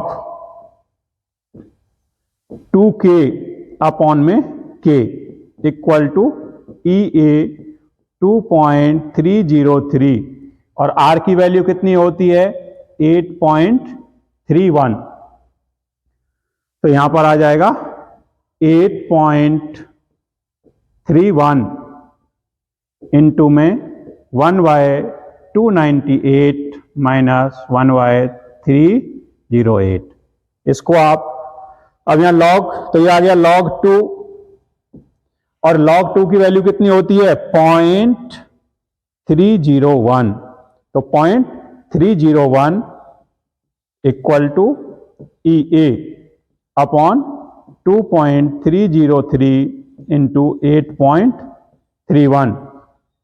2K अपॉन में K इक्वल टू EA 2.303 और R की वैल्यू कितनी होती है 8.31। तो यहां पर आ जाएगा 8.31 इंटू में 1/298 माइनस 1/308। इसको आप अब यहां log, तो ये आ गया log 2 और log 2 की वैल्यू कितनी होती है 0.301। तो 0.301 equal to EA upon 2.303 into 8.31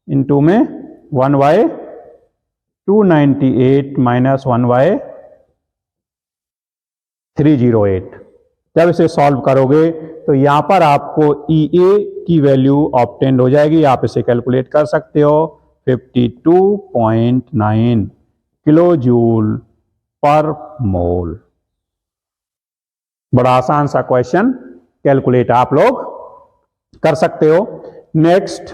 into में 1/298 माइनस 1/308। जब इसे सॉल्व करोगे तो यहां पर आपको EA की वैल्यू ऑब्टेन्ड हो जाएगी। आप इसे कैलकुलेट कर सकते हो 52.9 किलो जूल पर मोल। बड़ा आसान सा क्वेश्चन, कैलकुलेट आप लोग कर सकते हो। Next,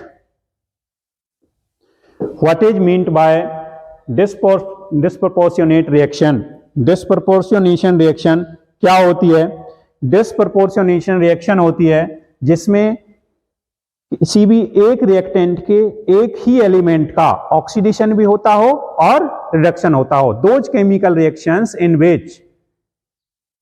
what is meant by disproportionate reaction. Disproportionation reaction क्या होती है? डिस्प्रपोर्शनेशन रिएक्शन होती है जिसमें किसी भी एक रिएक्टेंट के एक ही एलिमेंट का ऑक्सीडेशन भी होता हो और रिडक्शन होता हो। Those chemical reactions in which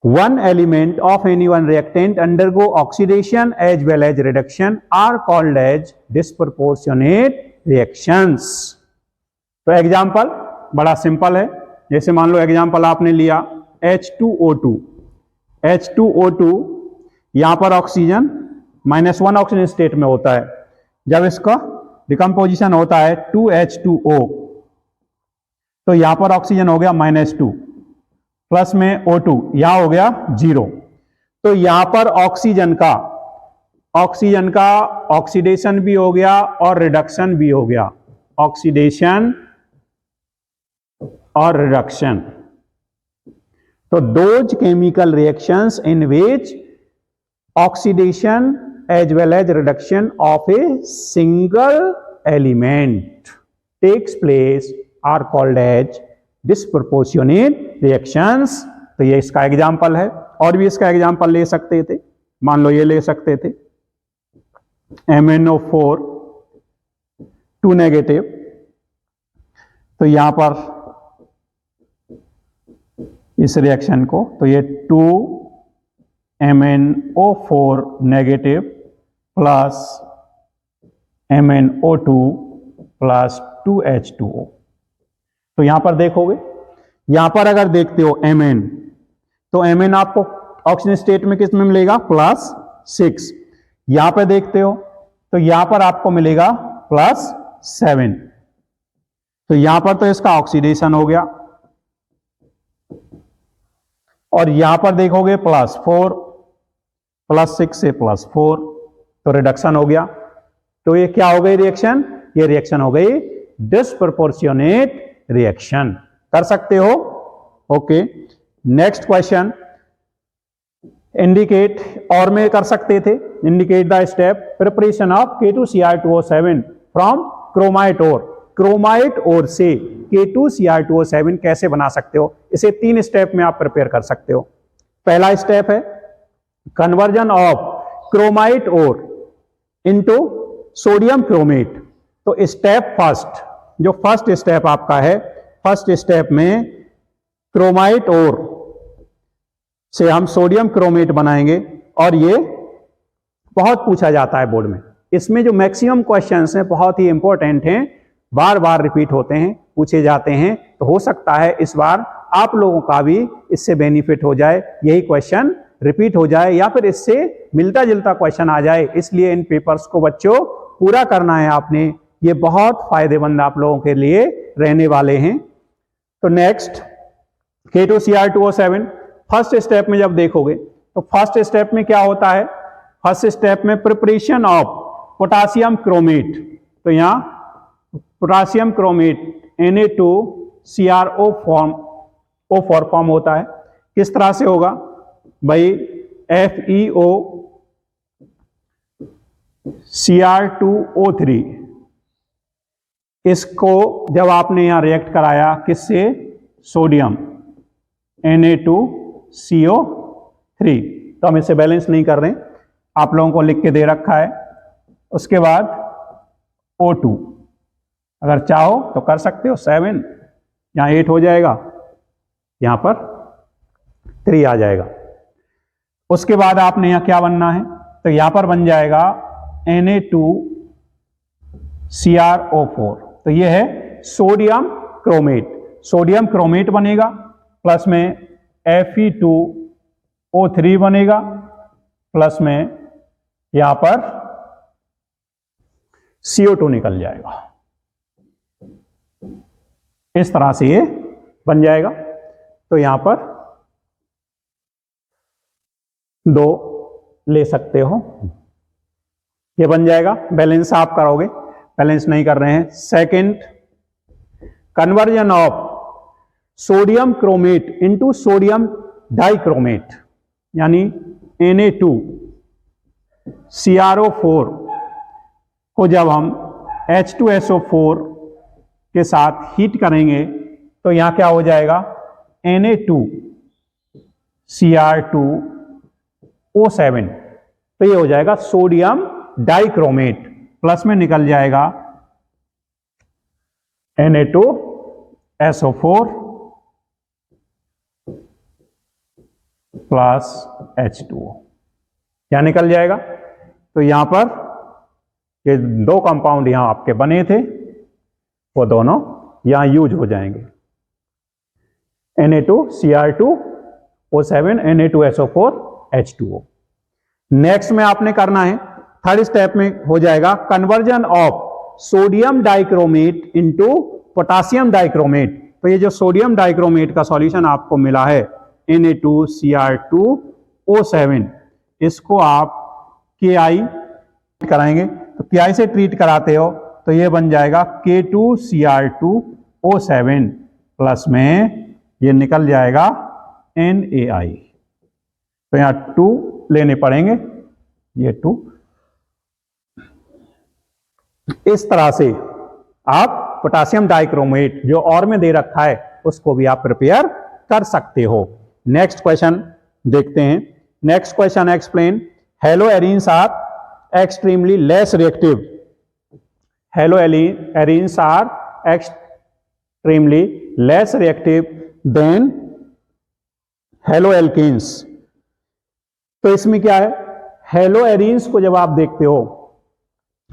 one element of any one reactant undergo oxidation as well as reduction are called as disproportionate reactions। तो एग्जाम्पल बड़ा सिंपल है। जैसे मान लो एग्जाम्पल आपने लिया H2O2। H2O2 यहां पर ऑक्सीजन -1 ऑक्सीजन स्टेट में होता है। जब इसका डिकम्पोजिशन होता है 2H2O, तो यहां पर ऑक्सीजन हो गया -2 प्लस में O2, यहां हो गया 0। तो यहां पर ऑक्सीजन का ऑक्सीडेशन भी हो गया और रिडक्शन भी हो गया। ऑक्सीडेशन और रिडक्शन। तो those chemical reactions in which oxidation as well as reduction of a single element takes place are called as disproportionate reactions. तो ये इसका एग्जाम्पल है। और भी इसका एग्जाम्पल ले सकते थे। मान लो ये ले सकते थे MnO4 2 नेगेटिव। तो यहां पर इस रिएक्शन को, तो ये 2 MnO4 negative plus MnO2 plus 2H2O। तो यहां पर देखोगे, यहां पर अगर देखते हो Mn, तो Mn आपको ऑक्सीजन स्टेट में किस में मिलेगा? +6। यहां पर देखते हो तो यहां पर आपको मिलेगा +7। तो यहां पर तो इसका ऑक्सीडेशन हो गया। और यहां पर देखोगे +4, +6 से +4, तो रिडक्शन हो गया। तो ये क्या हो गई रिएक्शन? ये रिएक्शन हो गई डिस्प्रपोर्शनेट रिएक्शन। कर सकते हो? ओके। नेक्स्ट क्वेश्चन, इंडिकेट, और में कर सकते थे, indicate the step preparation of K2Cr2O7 from chromite ore. Chromite ore से K2Cr2O7 कैसे बना सकते हो? इसे 3 स्टेप में आप प्रिपेयर कर सकते हो। पहला स्टेप है conversion of chromite ore into sodium chromate. तो स्टेप फर्स्ट, जो फर्स्ट स्टेप आपका है, फर्स्ट स्टेप में क्रोमाइट ओर से हम सोडियम क्रोमेट बनाएंगे। और ये बहुत पूछा जाता है बोर्ड में। इसमें जो मैक्सिमम क्वेश्चंस हैं बहुत ही इंपॉर्टेंट हैं, बार बार रिपीट होते हैं, पूछे जाते हैं। तो हो सकता है इस बार आप लोगों का भी इससे बेनिफिट हो जाए, यही क्वेश्चन रिपीट हो जाए या फिर इससे मिलता जुलता क्वेश्चन आ जाए। इसलिए इन पेपर्स को बच्चों पूरा करना है आपने। ये बहुत फायदेमंद आप लोगों के लिए रहने वाले हैं। तो नेक्स्ट K2Cr2O7 फर्स्ट स्टेप में जब देखोगे तो फर्स्ट स्टेप में क्या होता है? फर्स्ट स्टेप में प्रिपरेशन ऑफ पोटासियम क्रोमेट। तो यहां पोटासियम क्रोमेट Na2CrO फॉर्म होता है। किस तरह से होगा भाई? FeO Cr2O3। इसको जब आपने यहां रिएक्ट कराया किससे? Sodium Na2CO3। तो हम इसे बैलेंस नहीं कर रहे हैं, आप लोगों को लिख के दे रखा है। उसके बाद O2, अगर चाहो तो कर सकते हो 7, यहां 8 हो जाएगा, यहां पर 3 आ जाएगा। उसके बाद आपने यहां क्या बनना है? तो यहां पर बन जाएगा Na2CrO4। तो यह है सोडियम क्रोमेट। सोडियम क्रोमेट बनेगा, प्लस में Fe2O3 बनेगा, प्लस में यहां पर CO2 निकल जाएगा। इस तरह से ये बन जाएगा। तो यहां पर 2 ले सकते हो, ये बन जाएगा। बैलेंस आप करोगे, बैलेंस नहीं कर रहे हैं। Second, conversion of sodium chromate into sodium dichromate, यानी Na2CrO4 को जब हम H2SO4 के साथ हीट करेंगे तो यहां क्या हो जाएगा, Na2Cr2O7, तो ये हो जाएगा सोडियम डाइक्रोमेट। प्लस में निकल जाएगा Na2SO4 प्लस H2O, क्या निकल जाएगा। तो यहां पर ये दो कंपाउंड यहां आपके बने थे, वो दोनों यहां यूज हो जाएंगे। Na2Cr2O7 Na2SO4 H2O। नेक्स्ट में आपने करना है, थर्ड स्टेप में हो जाएगा conversion of sodium dichromate into potassium dichromate. तो ये जो सोडियम डाइक्रोमेट का सॉल्यूशन आपको मिला है Na2Cr2O7, इसको आप Ki कराएंगे, तो Ki से ट्रीट कराते हो तो ये बन जाएगा K2Cr2O7 प्लस में ये निकल जाएगा NaI। तो यहां 2 लेने पड़ेंगे, ये 2। इस तरह से आप पोटासियम डाइक्रोमेट जो और में दे रखा है उसको भी आप प्रिपेयर कर सकते हो। नेक्स्ट क्वेश्चन देखते हैं। Next question explain haloarenes are extremely less reactive. Haloarenes are extremely less reactive than haloalkanes. तो इसमें क्या है, हेलोएरीन्स को जब आप देखते हो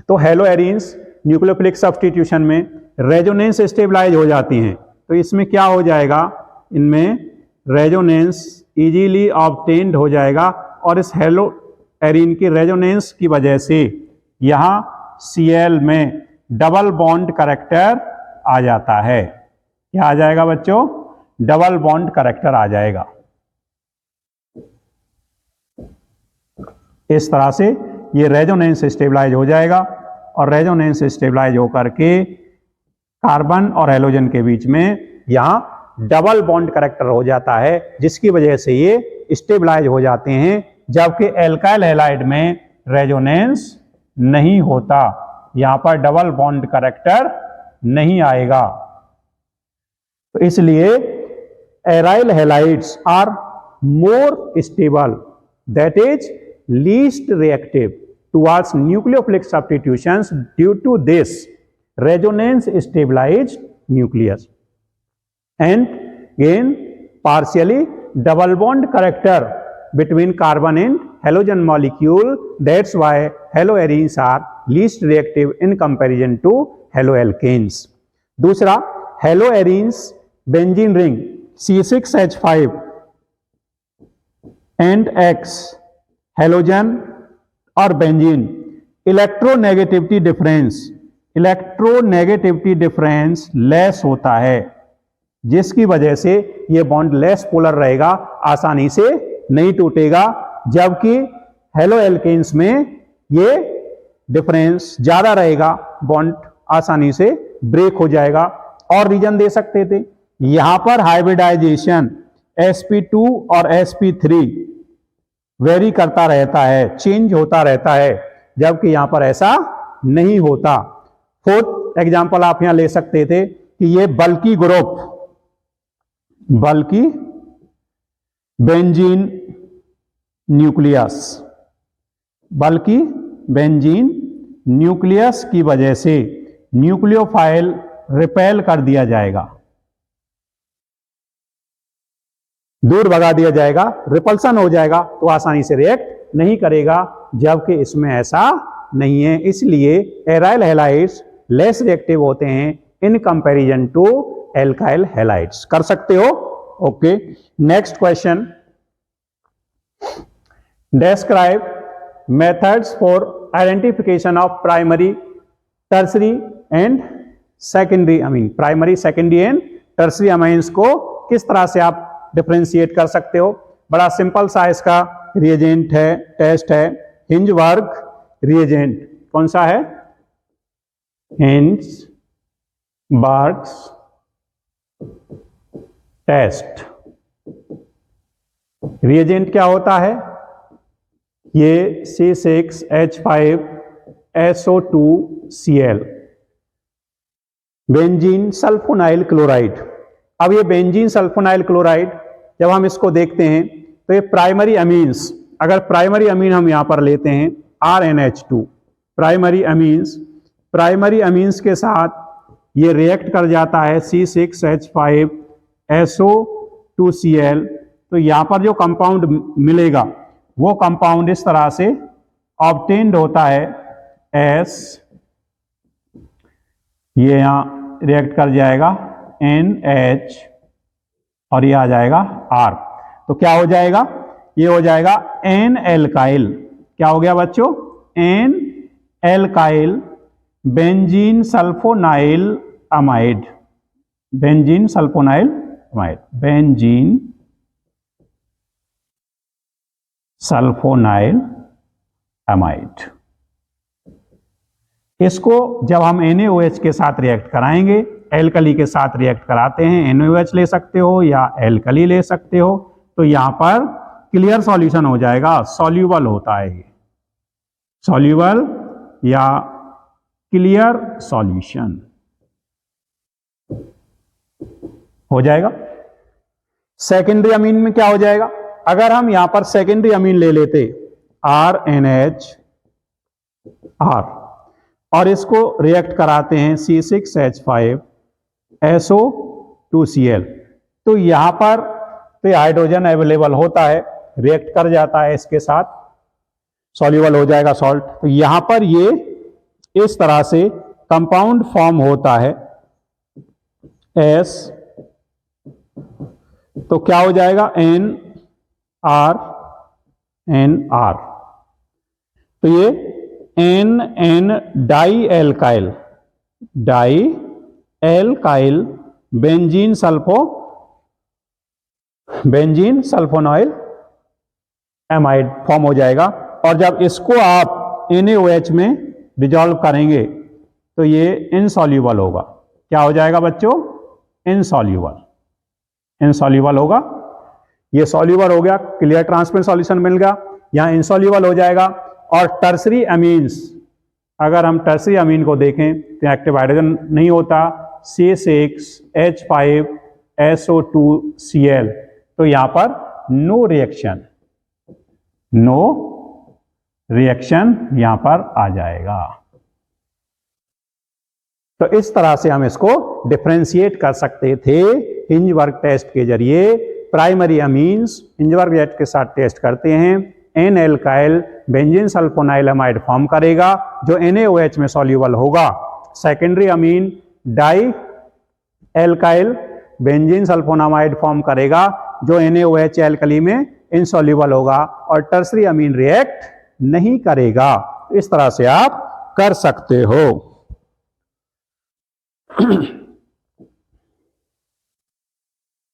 तो हेलोएरीन्स न्यूक्लियोफिलिक सब्स्टिट्यूशन में रेजोनेंस स्टेबलाइज हो जाती हैं। तो इसमें क्या हो जाएगा, इनमें रेजोनेंस इजीली ऑब्टेन्ड हो जाएगा और इस हेलोएरीन की रेजोनेंस की वजह से यहां Cl में डबल बॉन्ड कैरेक्टर आ जाता है। क्या आ जाएगा बच्चों, डबल बॉन्ड कैरेक्टर आ जाएगा। इस तरह से ये रेजोनेंस स्टेबलाइज हो जाएगा और रेजोनेंस स्टेबलाइज होकर के कार्बन और हेलोजन के बीच में यहां डबल बॉन्ड कैरेक्टर हो जाता है, जिसकी वजह से ये स्टेबलाइज हो जाते हैं। जबकि एल्काइल हैलाइड में रेजोनेंस नहीं होता, यहां पर डबल बॉन्ड कैरेक्टर नहीं आएगा। तो इसलिए aryl halides are more stable, that is least reactive towards nucleophilic substitutions due to this resonance stabilized nucleus and gain partially double bond character between carbon and halogen molecule. That's why haloarenes are least reactive in comparison to haloalkanes. दूसरा, haloarenes benzene ring C6H5 and X halogen और benzene electronegativity difference less होता है, जिसकी वजह से ये bond less polar रहेगा, आसानी से नहीं टूटेगा। जबकि हेलोएल्केन्स में ये डिफरेंस ज्यादा रहेगा, बॉन्ड आसानी से ब्रेक हो जाएगा। और रीजन दे सकते थे, यहां पर हाइब्रिडाइजेशन sp2 और sp3 वेरी करता रहता है, चेंज होता रहता है, जबकि यहां पर ऐसा नहीं होता। फोर्थ एग्जांपल आप यहां ले सकते थे कि ये बल्कि ग्रुप, बल्कि बेंजीन न्यूक्लियस, बल्कि बेंजीन न्यूक्लियस की वजह से न्यूक्लियोफाइल रिपेल कर दिया जाएगा, दूर भगा दिया जाएगा, रिपल्सन हो जाएगा, तो आसानी से रिएक्ट नहीं करेगा। जबकि इसमें ऐसा नहीं है, इसलिए एराइल हैलाइड्स लेस रिएक्टिव होते हैं in comparison to alkyl halides. कर सकते हो, okay. Next question, describe methods for identification of primary tertiary and secondary primary secondary and tertiary amines को किस तरह से आप डिफरेंशिएट कर सकते हो। बड़ा सिंपल सा इसका रिएजेंट है, टेस्ट है, हिंजबर्ग रिएजेंट। कौन सा है, हिंजबर्ग्स टेस्ट। रिएजेंट क्या होता है, ये C6H5SO2Cl बेंजीन सल्फोनाइल क्लोराइड, अब ये बेंजीन सल्फोनाइल क्लोराइड जब हम इसको देखते हैं तो ये प्राइमरी अमीन्स, अगर प्राइमरी अमीन हम यहां पर लेते हैं RNH2, प्राइमरी अमीन्स के साथ ये रिएक्ट कर जाता है C6H5SO2Cl। तो यहां पर जो कंपाउंड मिलेगा वो कंपाउंड इस तरह से ऑब्टेन्ड होता है S, ये यहां रिएक्ट कर जाएगा NH और ये आ जाएगा R। तो क्या हो जाएगा, ये हो जाएगा N एल्काइल। क्या हो गया बच्चों, N alkyl benzene sulphonyl amide, benzene sulphonyl amide, benzene sulphonyl amide. इसको जब हम NaOH के साथ रिएक्ट कराएंगे, एल्कली के साथ रिएक्ट कराते हैं, NaOH ले सकते हो या एल्कली ले सकते हो, तो यहां पर क्लियर सॉल्यूशन हो जाएगा, सॉल्यूबल होता है, सॉल्यूबल या क्लियर सॉल्यूशन हो जाएगा। सेकेंडरी अमीन में क्या हो जाएगा, अगर हम यहां पर सेकेंडरी अमीन ले लेते RNHR और इसको रिएक्ट कराते हैं C6H5SO2Cl, तो यहां पर तो हाइड्रोजन अवेलेबल होता है, रिएक्ट कर जाता है इसके साथ, सॉल्यूबल हो जाएगा सॉल्ट। तो यहां पर ये इस तरह से कंपाउंड फॉर्म होता है S, तो क्या हो जाएगा NR, तो ये NN di alkyl benzene sulphonyl amide form हो जाएगा। और जब इसको आप NaOH में डिजॉल्व करेंगे तो ये इनसॉल्यूबल होगा। क्या हो जाएगा बच्चों, इनसॉल्यूबल होगा। ये सॉल्यूबल हो गया, क्लियर ट्रांसपेरेंट सॉल्यूशन मिल गया, यहां इनसॉल्यूबल हो जाएगा। और टर्सरी अमीन्स, अगर हम टर्सरी अमीन को देखें तो एक्टिव हाइड्रोजन नहीं होता, C6H5SO2Cl, तो यहां पर नो रिएक्शन यहां पर आ जाएगा। तो इस तरह से हम इसको डिफरेंशिएट कर सकते थे हिंजबर्ग टेस्ट के जरिए। प्राइमरी अमीन्स हिंजबर्ग टेस्ट के साथ टेस्ट करते हैं, N alkyl benzene sulphonyl amide form करेगा जो NaOH में सॉल्यूबल होगा। Secondary amine di alkyl benzene sulphonamide form करेगा जो NaOH एल्कली में इनसॉल्यूबल होगा, और टर्सरी अमीन रिएक्ट नहीं करेगा। इस तरह से आप कर सकते हो।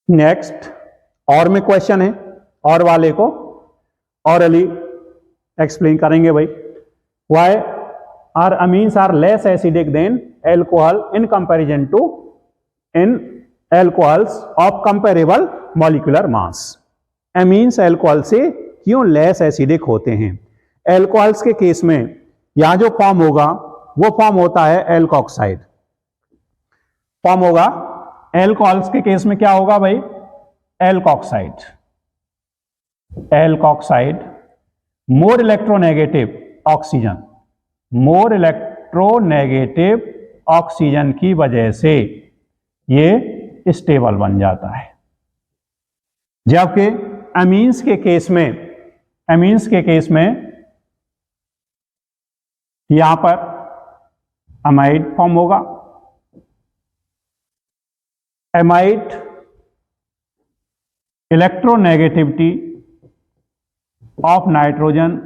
नेक्स्ट, और में क्वेश्चन है, और वाले को ऑरली एक्सप्लेन करेंगे भाई। Why are amines are less acidic than alcohol in comparison to in alcohols of comparable molecular mass. Amines alcohol से क्यों लेस एसिडिक होते हैं? एल्कोहल्स के केस में यहां जो फॉर्म होगा वो फॉर्म होता है एल्कोक्साइड फॉर्म होगा। एल्कोहल्स के केस में क्या होगा भाई? एल्कोक्साइड मोर इलेक्ट्रोनेगेटिव ऑक्सीजन की वजह से ये स्टेबल बन जाता है, जबकि अमीन्स के केस में यहां पर अमाइड फॉर्म होगा। Amide electronegativity of nitrogen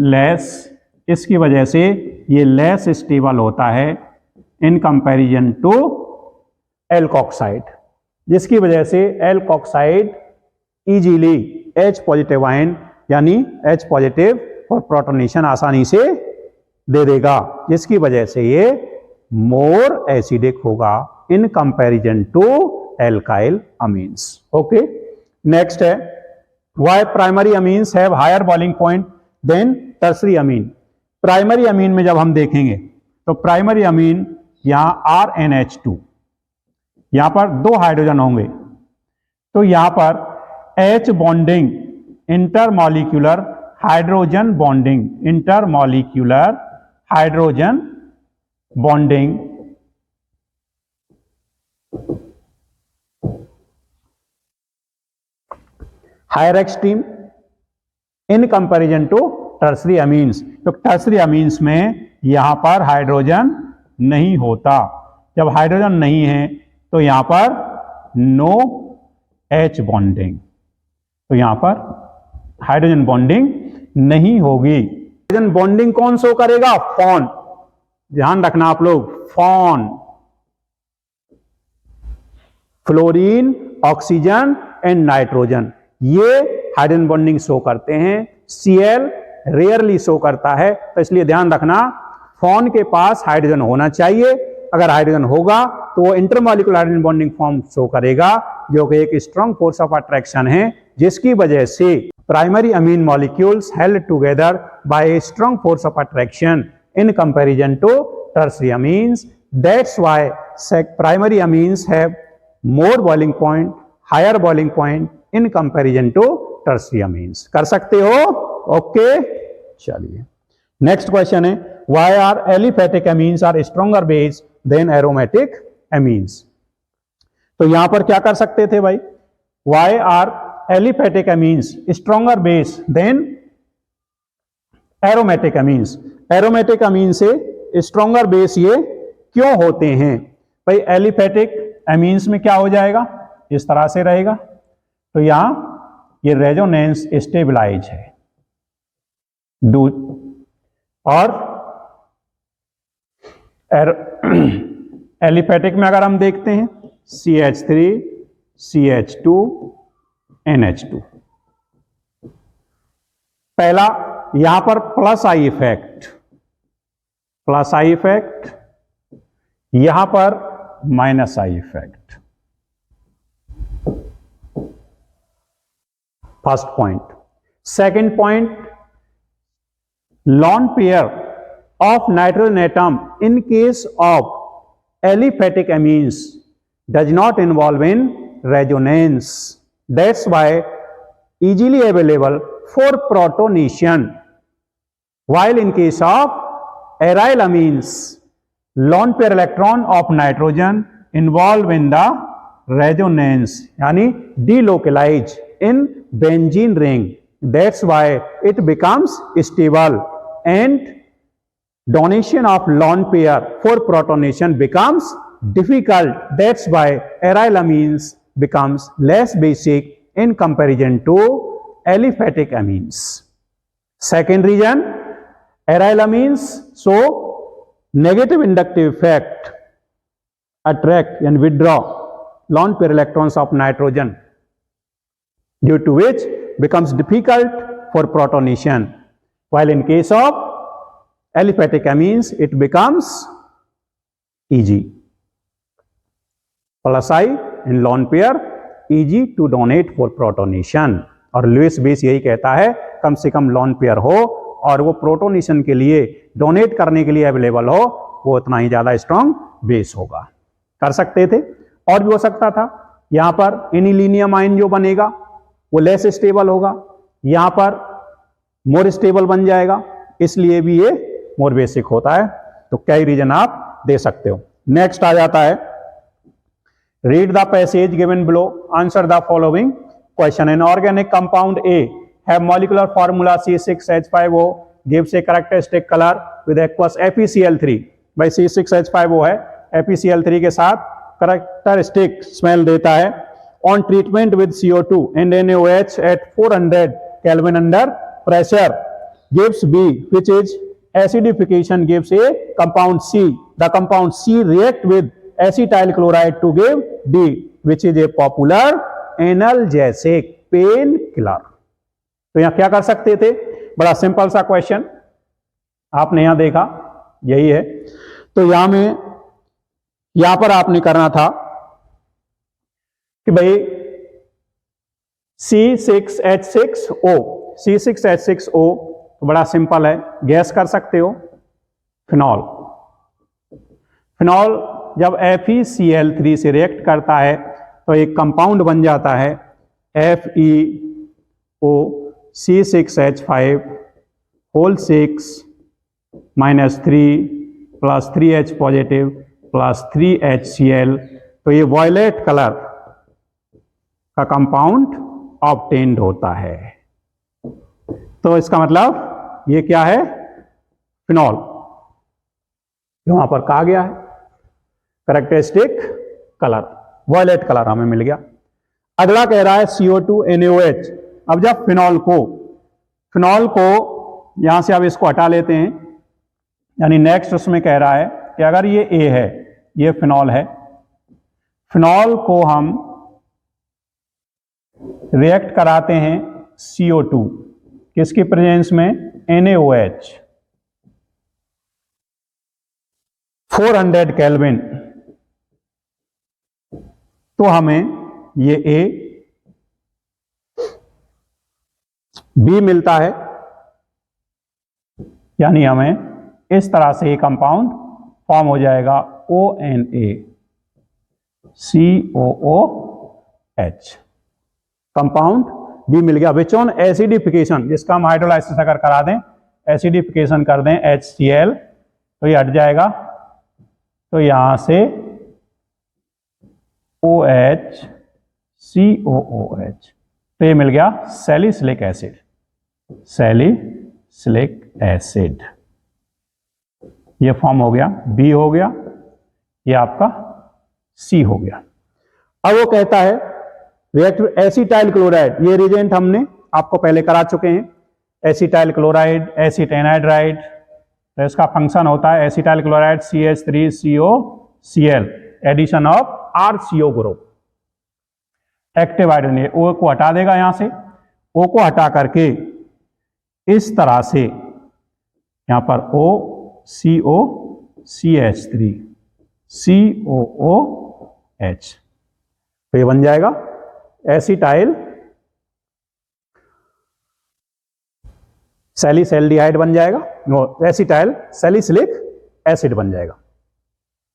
less, इसकी वजह से ये लेस स्टेबल होता है इन कंपैरिजन टू एल्कोक्साइड, जिसकी वजह से alkoxide easily H positive ion यानी H पॉजिटिव और प्रोटोनेशन आसानी से दे देगा, जिसकी वजह से ये मोर एसिडिक होगा in comparison to alkyl amines. Okay, next है why primary amines have higher boiling point than tertiary amine. Primary amine में जब हम देखेंगे तो प्राइमरी अमीन यहां RNH2, यहां पर 2 हाइड्रोजन होंगे, तो यहां पर H bonding, intermolecular hydrogen bonding, intermolecular hydrogen bonding higher extreme in comparison to tertiary amines. तो टर्सरी अमीन्स में यहां पर हाइड्रोजन नहीं होता। जब हाइड्रोजन नहीं है तो यहां पर नो H बॉन्डिंग, तो यहां पर हाइड्रोजन बॉन्डिंग नहीं होगी। हाइड्रोजन बॉन्डिंग कौन शो करेगा? फॉन। ध्यान रखना आप लोग, फॉन, फ्लोरीन, ऑक्सीजन एंड नाइट्रोजन, ये हाइड्रोजन बॉन्डिंग शो करते हैं। Cl रेयरली शो करता है, तो इसलिए ध्यान रखना फॉन के पास हाइड्रोजन होना चाहिए। अगर हाइड्रोजन होगा तो वो intermolecular hydrogen bonding form show करेगा, जो कि एक स्ट्रॉन्ग फोर्स ऑफ अट्रैक्शन है, जिसकी वजह से primary amine molecules held together by a strong force of attraction in comparison to tertiary amines. That's why primary amines have more boiling point, higher boiling point in comparison to tertiary amines. कर सकते हो? Okay, चलिए next question है, why are aliphatic amines are stronger base than aromatic amines. तो यहां पर क्या कर सकते थे भाई? Why are aliphatic amines stronger base than aromatic amines. Aromatic अमीन से स्ट्रॉन्गर बेस ये क्यों होते हैं भाई? एलिफेटिक अमीन्स में क्या हो जाएगा? इस तरह से रहेगा, तो यहां ये रेजोनेंस स्टेबलाइज है और एलिफेटिक में अगर हम देखते हैं CH3, CH2, NH2। पहला यहां पर plus I effect, plus I effect, यहां पर minus I effect. First point. Second point, lone pair of nitrogen atom in case of aliphatic amines does not involve in resonance. That's why easily available for protonation, while in case of aryl amines lone pair electron of nitrogen involved in the resonance, यानी delocalize in benzene ring. That's why it becomes stable and donation of lone pair for protonation becomes difficult. That's why aryl amines becomes less basic in comparison to aliphatic amines. Second reason, aryl amines show negative inductive effect, attract and withdraw lone pair electrons of nitrogen, due to which becomes difficult for protonation, while in case of aliphatic amines it becomes easy. Plus I in lone pair easy to donate for protonation, और Lewis base यही कहता है कम से कम lone pair हो और वो protonation के लिए डोनेट करने के लिए अवेलेबल हो, वो उतना ही ज्यादा स्ट्रॉन्ग बेस होगा। कर सकते थे, और भी हो सकता था। यहां पर एनिलीनियम आयन जो बनेगा वो लेस स्टेबल होगा, यहां पर मोर स्टेबल बन जाएगा, इसलिए भी ये मोर बेसिक होता है। तो कई रीजन आप दे सकते हो। नेक्स्ट आ जाता है, read the passage given below, answer the following question. An organic compound A have molecular formula C6H5O gives a characteristic colour with aqueous FeCl3। भाई C6H5O है, FeCl3 के साथ कैरेक्टरिस्टिक स्मेल देता है। On treatment with CO2 and NaOH at 400 Kelvin under pressure gives B, which is acidification gives a compound C. The compound C react with acetyl chloride to give D, which is a popular analgesic, pain killer. तो यहां क्या कर सकते थे? बड़ा simple सा question आपने यहां देखा, यही है। तो यहां पर आपने करना था कि भाई C6H6O, C6H6O तो बड़ा सिंपल है, गैस कर सकते हो फिनॉल। फिनॉल जब FeCl3 से रिएक्ट करता है तो एक कंपाउंड बन जाता है FeOC6H5 whole 6 -3 + 3H positive + 3HCl, तो ये वॉयलेट कलर का कंपाउंड ऑब्टेन्ड होता है। तो इसका मतलब ये क्या है, फिनॉल, यहां पर कहा गया है कैरेक्टरिस्टिक कलर वॉयलेट कलर हमें मिल गया। अगला कह रहा है CO2 NaOH। अब जब फिनॉल को यहां से अब इसको हटा लेते हैं, यानी नेक्स्ट उसमें कह रहा है कि अगर ये A है, ये फिनॉल है, फिनॉल को हम रिएक्ट कराते हैं CO2 किसकी प्रेजेंस में, NaOH 400 केल्विन, तो हमें ये A B मिलता है, यानी हमें इस तरह से ये कंपाउंड फॉर्म हो जाएगा ONaCOOH, कंपाउंड B मिल गया। विच ऑन एसिडिफिकेशन, जिसका हम हाइड्रोलाइसिस अगर करा दें, एसिडिफिकेशन कर दें HCl, तो ये हट जाएगा, तो यहां से OH COOH, तो ये मिल गया सैलिसिलिक एसिड, सैलिसिलिक एसिड, ये फॉर्म हो गया, B हो गया, ये आपका C हो गया। अब वो कहता है रिएक्टिव एसिटाइल क्लोराइड, ये रिएजेंट हमने आपको पहले करा चुके हैं, एसिटाइल क्लोराइड, एसिड एनहाइड्राइड, तो इसका फंक्शन होता है acetyl chloride CH3COCl, addition of RCO group, active hydrogen, O को हटा देगा, यहां से O को हटा करके इस तरह से यहां पर OCO CH3 COOH, तो ये बन जाएगा एसिटाइल सैलिसैल्डिहाइड बन जाएगा, एसिटाइल सैलिसिलिक एसिड बन जाएगा,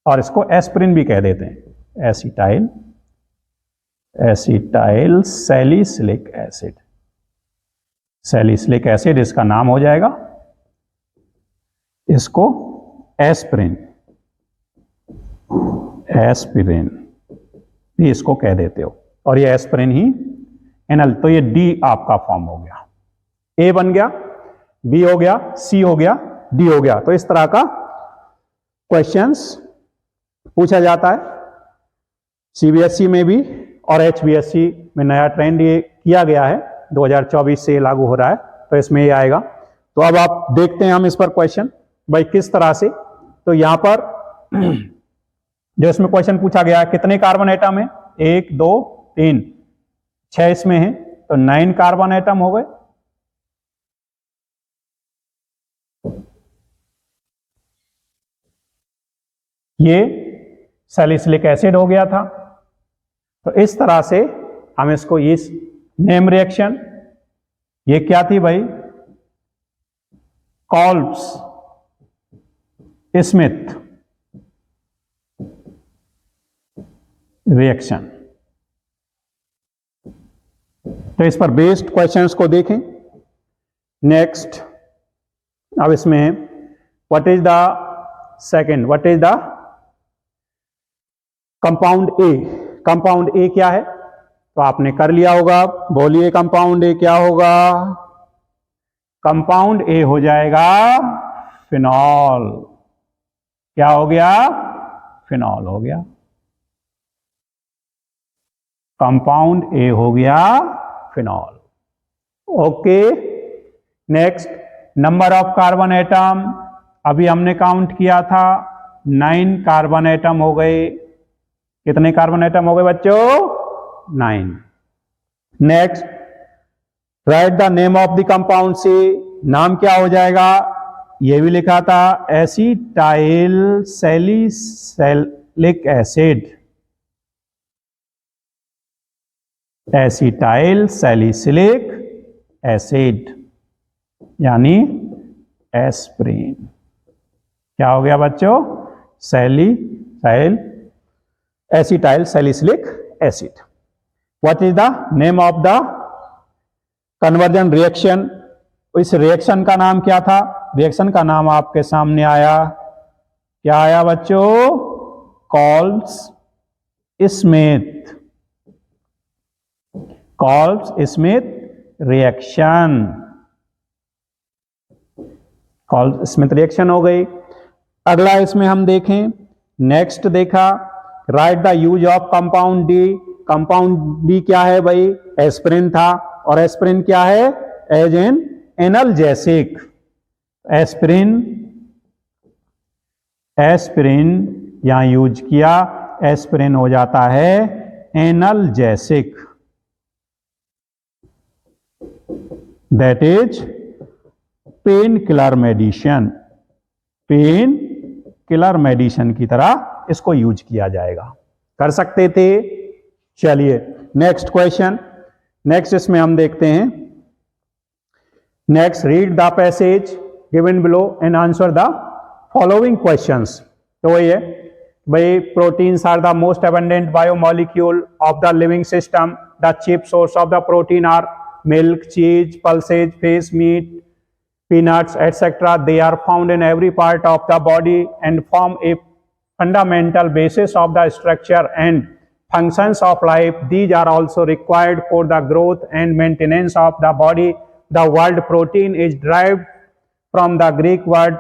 और इसको एस्पिरिन भी कह देते हैं, acetyl salicylic acid, salicylic acid इसका नाम हो जाएगा, इसको एस्पिरिन भी इसको कह देते हो, और ये एस्पिरिन ही एनल, तो ये D आपका फॉर्म हो गया, A बन गया, B हो गया, C हो गया, D हो गया। तो इस तरह का क्वेश्चंस पूछा जाता है CBSE में भी, और HBSE में नया ट्रेंड ये किया गया है, 2024 से लागू हो रहा है, तो इसमें ये आएगा। तो अब आप देखते हैं हम इस पर क्वेश्चन भाई किस तरह से, तो यहां पर जो इसमें क्वेश्चन पूछा गया है, कितने कार्बन एटम है, 1 2 3 6 इसमें है, तो 9 कार्बन एटम हो गए। ये सैलिसिलिक एसिड हो गया था, तो इस तरह से हम इसको, इस नेम रिएक्शन, ये क्या थी भाई, कॉल्ब्स स्मिथ रिएक्शन, तो इस पर बेस्ड क्वेश्चंस को देखें। नेक्स्ट, अब इसमें what is the second, what is the compound A, compound A क्या है, तो आपने कर लिया होगा, बोलिए कंपाउंड ए क्या होगा, कंपाउंड ए हो जाएगा फिनॉल, क्या हो गया, फिनॉल हो गया, कंपाउंड ए हो गया phenol. Okay, next, number of carbon atom, अभी हमने काउंट किया था 9 कार्बन एटम हो गए, कितने कार्बन एटम हो गए बच्चों, 9। Next, write the name of the compound, से नाम क्या हो जाएगा, ये भी लिखा था acetyl salicylic acid, acetyl salicylic acid यानी एस्पिरिन। क्या हो गया बच्चों, salicyl acetyl salicylic acid. What is the name of the conversion reaction? इस रिएक्शन का नाम क्या था? रिएक्शन का नाम आपके सामने आया, क्या आया बच्चों? Kolbe's Schmitt, Kolbe's Schmitt reaction, Kolbe's Schmitt reaction हो गई। अगला इसमें हम देखें, नेक्स्ट देखा, write the use of compound D. Compound D क्या है भाई? एस्पिरिन था, और एस्पिरिन क्या है? As an analgesic. Aspirin, aspirin यहां यूज किया, एस्पिरिन हो जाता है analgesic, that is pain killer medicine. Pain killer medicine की तरह इसको यूज किया जाएगा, कर सकते थे। चलिए नेक्स्ट क्वेश्चन, नेक्स्ट इसमें हम देखते हैं, next read the passage given below and answer the following questions. तो वही है भाई, proteins are the most abundant biomolecule of the living system. The chief source of the protein are milk, cheese, pulses, fish, meat, peanuts, etc. They are found in every part of the body and form a fundamental basis of the structure and functions of life. These are also required for the growth and maintenance of the body. The word protein is derived from the Greek word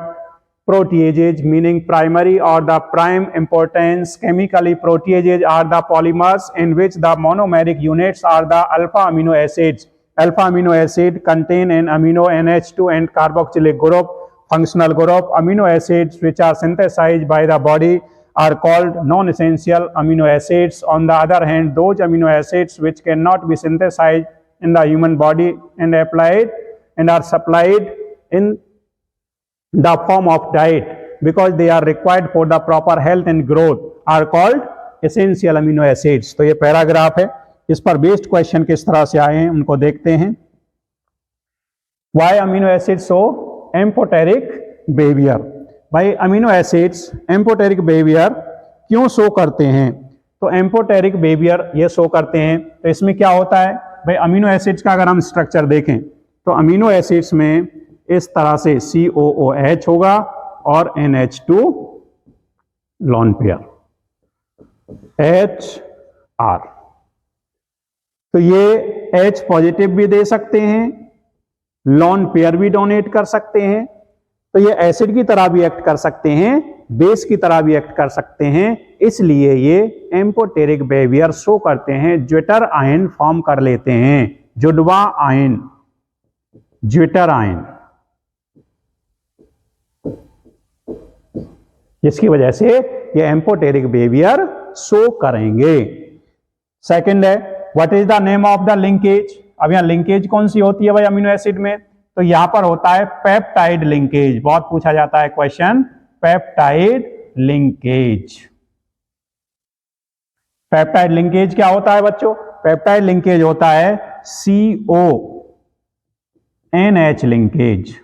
proteases, meaning primary or the prime importance. Chemically, proteases are the polymers in which the monomeric units are the alpha amino acids. Alpha amino acid contain an amino NH2 and carboxylic group. Functional group amino acids which are synthesized by the body are called non-essential amino acids. On the other hand, those amino acids which cannot be synthesized in the human body and applied and are supplied in the form of diet because they are required for the proper health and growth are called essential amino acids. तो ये paragraph है, इस पर based question किस तरह से आए हैं उनको देखते हैं। Why amino acids show amphoteric behaviour? भाई अमीनो एसिड्स एम्पोटेरिक बिहेवियर क्यों शो करते हैं? तो एम्पोटेरिक बिहेवियर ये शो करते हैं, तो इसमें क्या होता है भाई, अमीनो एसिड्स का अगर हम स्ट्रक्चर देखें तो अमीनो एसिड्स में इस तरह से COOH होगा और NH2 लॉन पेयर HR। तो ये H पॉजिटिव भी दे सकते हैं, लॉन पेयर भी डोनेट कर सकते हैं, तो ये एसिड की तरह भी एक्ट कर सकते हैं, बेस की तरह भी एक्ट कर सकते हैं, इसलिए ये एम्पोटेरिक बिहेवियर शो करते हैं। ज्वेटर आयन फॉर्म कर लेते हैं, जुड़वा आयन, ज्वेटर आयन, जिसकी वजह से ये एम्पोटेरिक बिहेवियर शो करेंगे। सेकंड है, what is the name of the linkage? अब यहां लिंकेज कौन सी होती है भाई अमीनो एसिड में? तो यहां पर होता है पेप्टाइड लिंकेज। बहुत पूछा जाता है question, peptide linkage. Peptide linkage क्या होता है बच्चों? पेप्टाइड लिंकेज होता है CONH लिंकेज।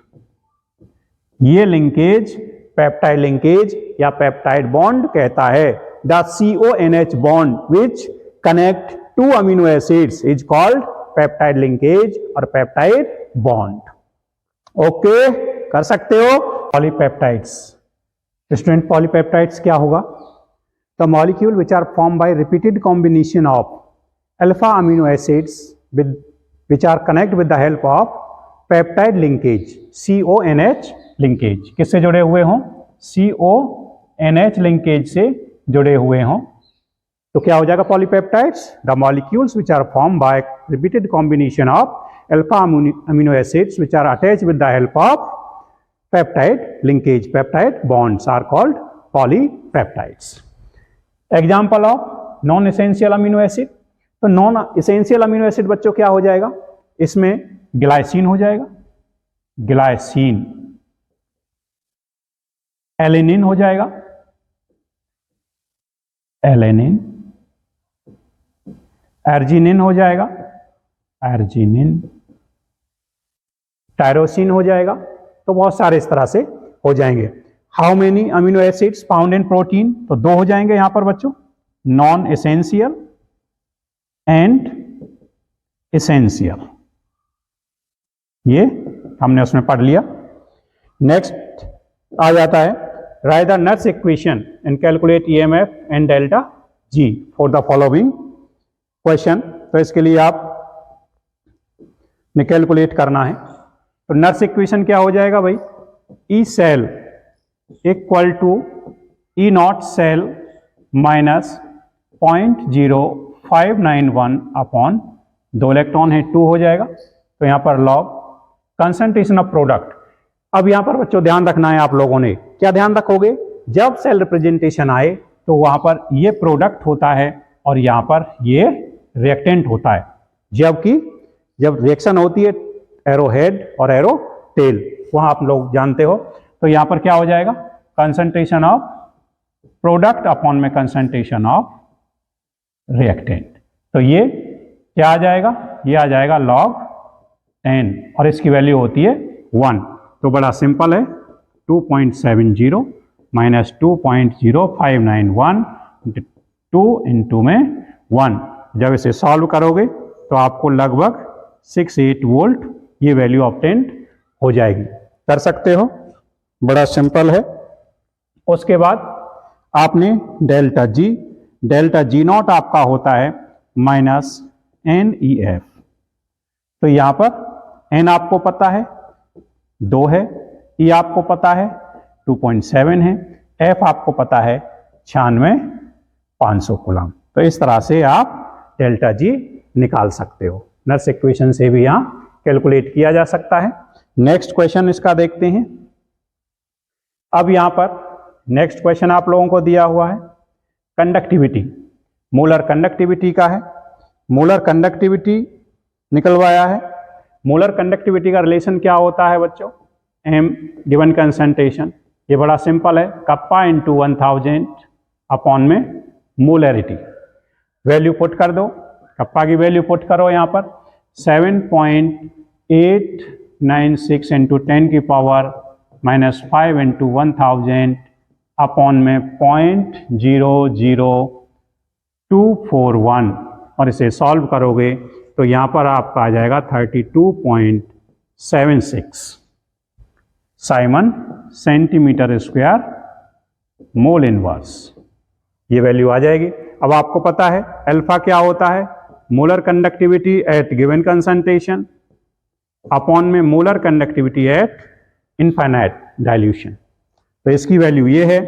ये लिंकेज पेप्टाइड लिंकेज या पेप्टाइड बॉन्ड कहता है। The CONH bond which connect to amino acids is called peptide linkage और पेप्टाइड बॉन्ड। ओके, कर सकते हो। पॉलीपेप्टाइड्स, स्टूडेंट पॉलीपेप्टाइड्स क्या होगा? The molecule which are form by repeated combination of alpha amino acids with which are connect with the help of peptide linkage, CONH linkage. किससे जुड़े हुए हों? CONH लिंकेज से जुड़े हुए हों, तो क्या हो जाएगा polypeptides? The molecules which are form by repeated combination of alpha amino acids which are attached with the help of peptide linkage, peptide bonds are called polypeptides. Example of non essential amino acid. तो non essential amino acid बच्चों क्या हो जाएगा? इसमें glycine हो जाएगा, glycine. Alanine हो जाएगा, एलेनिन। अर्जिनिन हो जाएगा, अर्जिनिन। टायरोसिन हो जाएगा। तो बहुत सारे इस तरह से हो जाएंगे। How many amino acids found in protein? तो 2 हो जाएंगे यहां पर बच्चों, नॉन एसेंशियल एंड एसेंशियल, ये हमने उसमें पढ़ लिया। नेक्स्ट आ जाता है right the Nernst equation and calculate EMF and delta G for the following question. तो इसके लिए आप ने कैलकुलेट करना है। तो नर्स इक्वेशन क्या हो जाएगा भाई, E cell equal to E not cell minus 0.0591 upon 2 electron है 2 हो जाएगा। तो यहां पर लॉग कंसंट्रेशन ऑफ प्रोडक्ट। अब यहां पर बच्चों ध्यान रखना है, आप लोगों ने क्या ध्यान रखोगे, जब सेल रिप्रेजेंटेशन आए तो वहां पर ये प्रोडक्ट होता है और यहां पर ये रिएक्टेंट होता है, जबकि जब रिएक्शन होती है एरो हेड और एरो टेल, वहां आप लोग जानते हो। तो यहां पर क्या हो जाएगा, कंसंट्रेशन ऑफ प्रोडक्ट अपॉन में कंसंट्रेशन ऑफ रिएक्टेंट। तो ये क्या आ जाएगा, ये आ जाएगा log 10 और इसकी वैल्यू होती है 1। तो बड़ा सिंपल है, 2.70 माइनस 2.0591 2 इंटू में 1। जब इसे सॉल्व करोगे तो आपको लगभग 68 वोल्ट ये वैल्यू ऑब्टेन्ड हो जाएगी। कर सकते हो, बड़ा सिंपल है। उसके बाद आपने डेल्टा जी नॉट आपका होता है माइनस NEF। तो यहां पर N आपको पता है 2 है, E आपको पता है 2.7 है, F आपको पता है 96,500 कूलम। तो इस तरह से आप डेल्टा जी निकाल सकते हो। नर्स इक्वेशन से भी यहां कैलकुलेट किया जा सकता है। नेक्स्ट क्वेश्चन इसका देखते हैं। अब यहां पर नेक्स्ट क्वेश्चन आप लोगों को दिया हुआ है कंडक्टिविटी, मोलर कंडक्टिविटी का है। मोलर कंडक्टिविटी निकलवाया है। मोलर कंडक्टिविटी का रिलेशन क्या होता है बच्चों, m गिवन कंसंट्रेशन। ये बड़ा सिंपल है, कप्पा इंटू 1000 अपॉन में मोलरिटी। वैल्यू पुट कर दो, कप्पा की वैल्यू पुट करो यहाँ पर 7.896 इंटू 10 की पावर -5 इंटू 1000 अपॉन में 0.00241 और इसे सॉल्व करोगे तो यहाँ पर आपका आ जाएगा 32.76 siemens centimetre square mole inverse, ये वैल्यू आ जाएगी। अब आपको पता है अल्फा क्या होता है, molar conductivity at given concentration upon में molar conductivity at infinite dilution. तो इसकी वैल्यू ये है।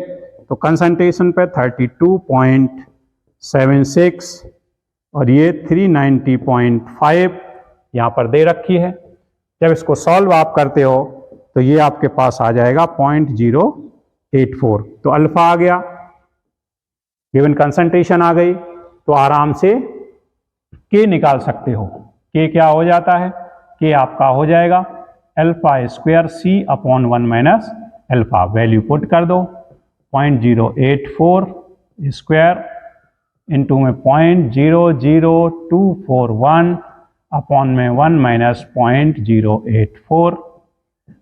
तो कंसंट्रेशन पे 32.76 और ये 390.5 यहाँ पर दे रखी है। जब इसको सॉल्व आप करते हो तो ये आपके पास आ जाएगा 0.084। तो अल्फा आ गया, गिवन कंसंट्रेशन आ गई, तो आराम से के निकाल सकते हो। के क्या हो जाता है, के आपका हो जाएगा alpha square C upon 1 minus alpha. Value put कर दो 0.084 स्क्वायर इंटू में 0.00241 अपॉन में 1 माइनस 0.084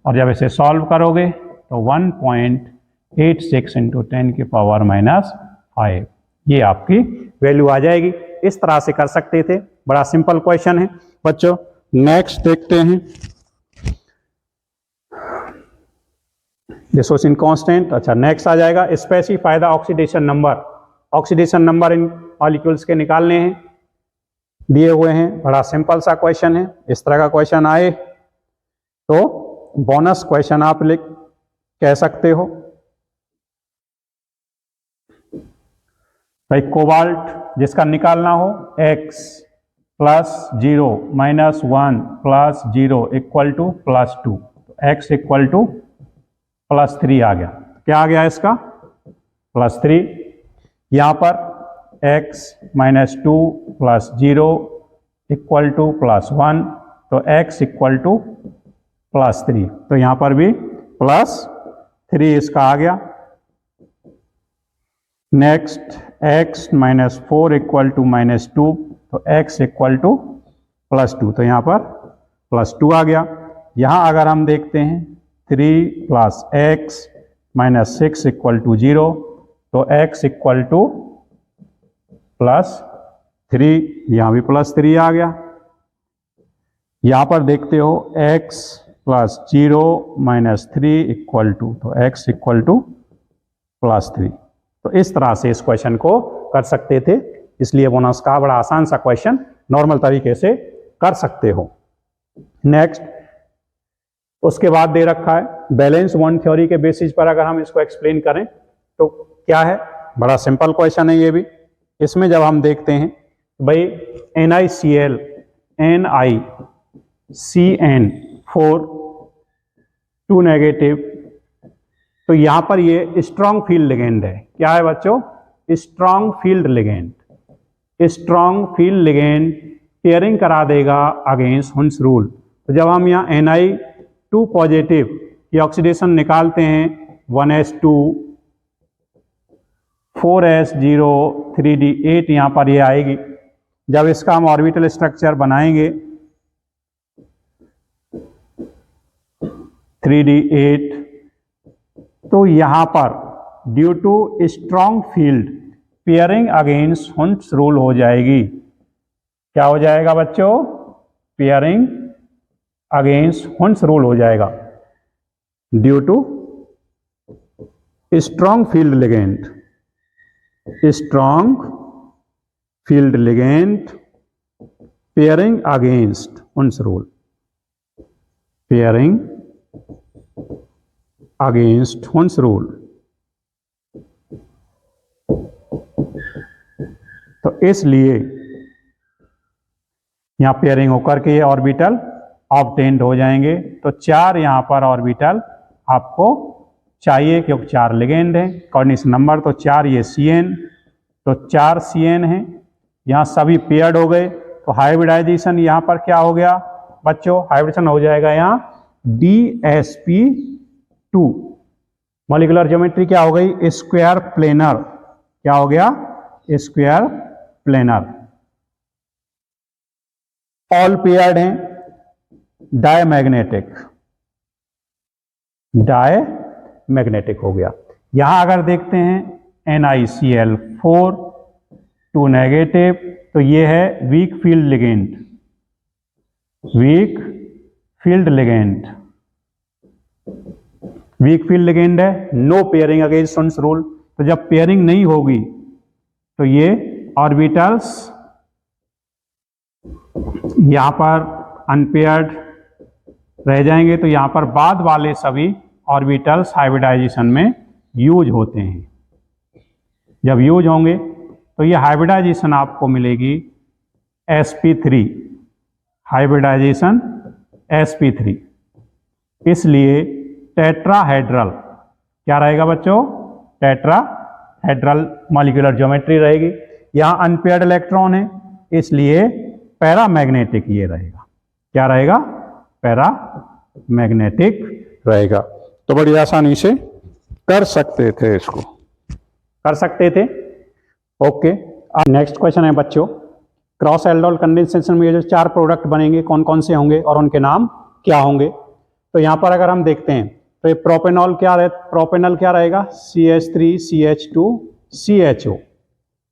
और जब इसे सॉल्व करोगे तो 1.86 इंटू 10 की पावर -5 ये आपकी वैल्यू आ जाएगी। इस तरह से कर सकते थे, बड़ा सिंपल क्वेश्चन है बच्चों। नेक्स्ट देखते हैं डिसोसिएशन कांस्टेंट। अच्छा, नेक्स्ट आ जाएगा specify the oxidation number. Oxidation number in molecules के निकालने हैं, दिए हुए हैं। बड़ा सिंपल सा क्वेश्चन है। इस तरह का क्वेश्चन आए तो बोनस क्वेश्चन आप लिख कह सकते हो। भाई कोबाल्ट जिसका निकालना हो x + 0 - 1 + 0 = +2, x = +3 आ गया। क्या आ गया इसका, +3। यहाँ पर x - 2 + 0 = +1, तो x = +3। तो यहाँ पर भी +3 इसका आ गया। नेक्स्ट x - 4 = -2, तो x = +2, तो यहाँ पर +2 आ गया। यहाँ अगर हम देखते हैं 3 + x - 6 = 0, तो x = +3, यहाँ भी +3 आ गया। यहाँ पर देखते हो x + 0 - 3 = 2, तो x = +3। तो इस तरह से इस क्वेश्चन को कर सकते थे, इसलिए बोनस का बड़ा आसान सा क्वेश्चन नॉर्मल तरीके से कर सकते हो। नेक्स्ट, उसके बाद दे रखा है बैलेंस वन थ्योरी के बेसिस पर अगर हम इसको एक्सप्लेन करें तो क्या है, बड़ा सिंपल क्वेश्चन है ये भी। इसमें जब हम देखते हैं भाई NiCl NiCN4 2 नेगेटिव, तो यहां पर ये स्ट्रॉन्ग फील्ड लिगेंड है। क्या है बच्चों? Strong field ligand. Strong field ligand pairing करा देगा अगेंस्ट हुंस रूल। तो जब हम यहाँ Ni2 पॉजिटिव की ऑक्सीडेशन निकालते हैं 1s2 4s0 3d8 यहाँ पर ये आएगी। जब इसका हम ऑर्बिटल स्ट्रक्चर बनाएंगे 3d8, तो यहाँ पर due to strong field pairing against Hund's rule हो जाएगी। क्या हो जाएगा बच्चों? पेयरिंग अगेंस्ट हुंस रूल हो जाएगा due to strong field ligand. Strong field ligand pairing against Hund's rule. Pairing against Hund's rule. तो इसलिए यहां पेयरिंग होकर के ये ऑर्बिटल ऑब्टेन्ड हो जाएंगे। तो 4 यहां पर ऑर्बिटल आपको चाहिए क्योंकि 4 लिगेंड है। कोऑर्डिनेशन नंबर तो 4, ये Cn, तो 4 Cn है। यहां सभी पेयर्ड हो गए, तो हाइब्रिडाइजेशन यहां पर क्या हो गया बच्चों? हाइब्रिडेशन हो जाएगा यहाँ DsP2। मॉलिक्यूलर ज्योमेट्री क्या हो गई? Square planar. क्या हो गया? Square planar. ऑल पेयर्ड हैं, डायमैग्नेटिक। डायमैग्नेटिक हो गया। यहां अगर देखते हैं NiCl4 2 नेगेटिव, तो ये है weak field ligand. Weak field ligand. Weak field ligand है, no pairing against Hund's rule. तो जब पेयरिंग नहीं होगी तो ये ऑर्बिटल्स यहां पर अनपेयर्ड रह जाएंगे। तो यहां पर बाद वाले सभी ऑर्बिटल्स हाइब्रिडाइजेशन में यूज होते हैं। जब यूज होंगे तो ये हाइब्रिडाइजेशन आपको मिलेगी sp3। Hybridisation sp3। इसलिए टेट्राहेड्रल क्या रहेगा बच्चों? टेट्राहेड्रल मॉलिक्यूलर ज्योमेट्री रहेगी। यहां अनपेयर्ड इलेक्ट्रॉन है, इसलिए पैरामैग्नेटिक ये रहेगा। क्या रहेगा? पैरामैग्नेटिक रहेगा। तो बड़ी आसानी से कर सकते थे, इसको कर सकते थे। ओके, अब नेक्स्ट क्वेश्चन है बच्चों, क्रॉस एल्डोल कंडेंसेशन में ये जो 4 प्रोडक्ट बनेंगे कौन कौन से होंगे और उनके नाम क्या होंगे? तो यहां पर अगर हम देखते हैं तो ये प्रोपेनॉल प्रोपेनॉल क्या रहेगा? CH3 CH2 CHO,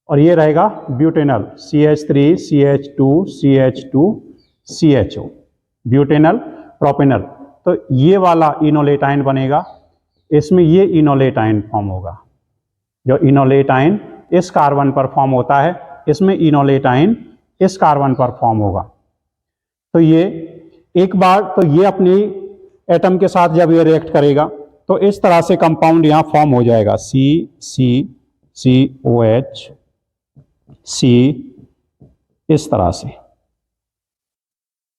और ये रहेगा butanol CH3 CH2 CH2 CHO, butanol propanol. तो ये वाला इनोलेटाइन बनेगा, इसमें ये इनोलेटाइन फॉर्म होगा। जो इनोलेटाइन इस कार्बन पर फॉर्म होता है, इसमें इनोलेटाइन इस कार्बन पर फॉर्म होगा। तो ये एक बार तो ये अपनी एटम के साथ जब ये रिएक्ट करेगा तो इस तरह से कंपाउंड यहां फॉर्म हो जाएगा COH C, इस तरह से।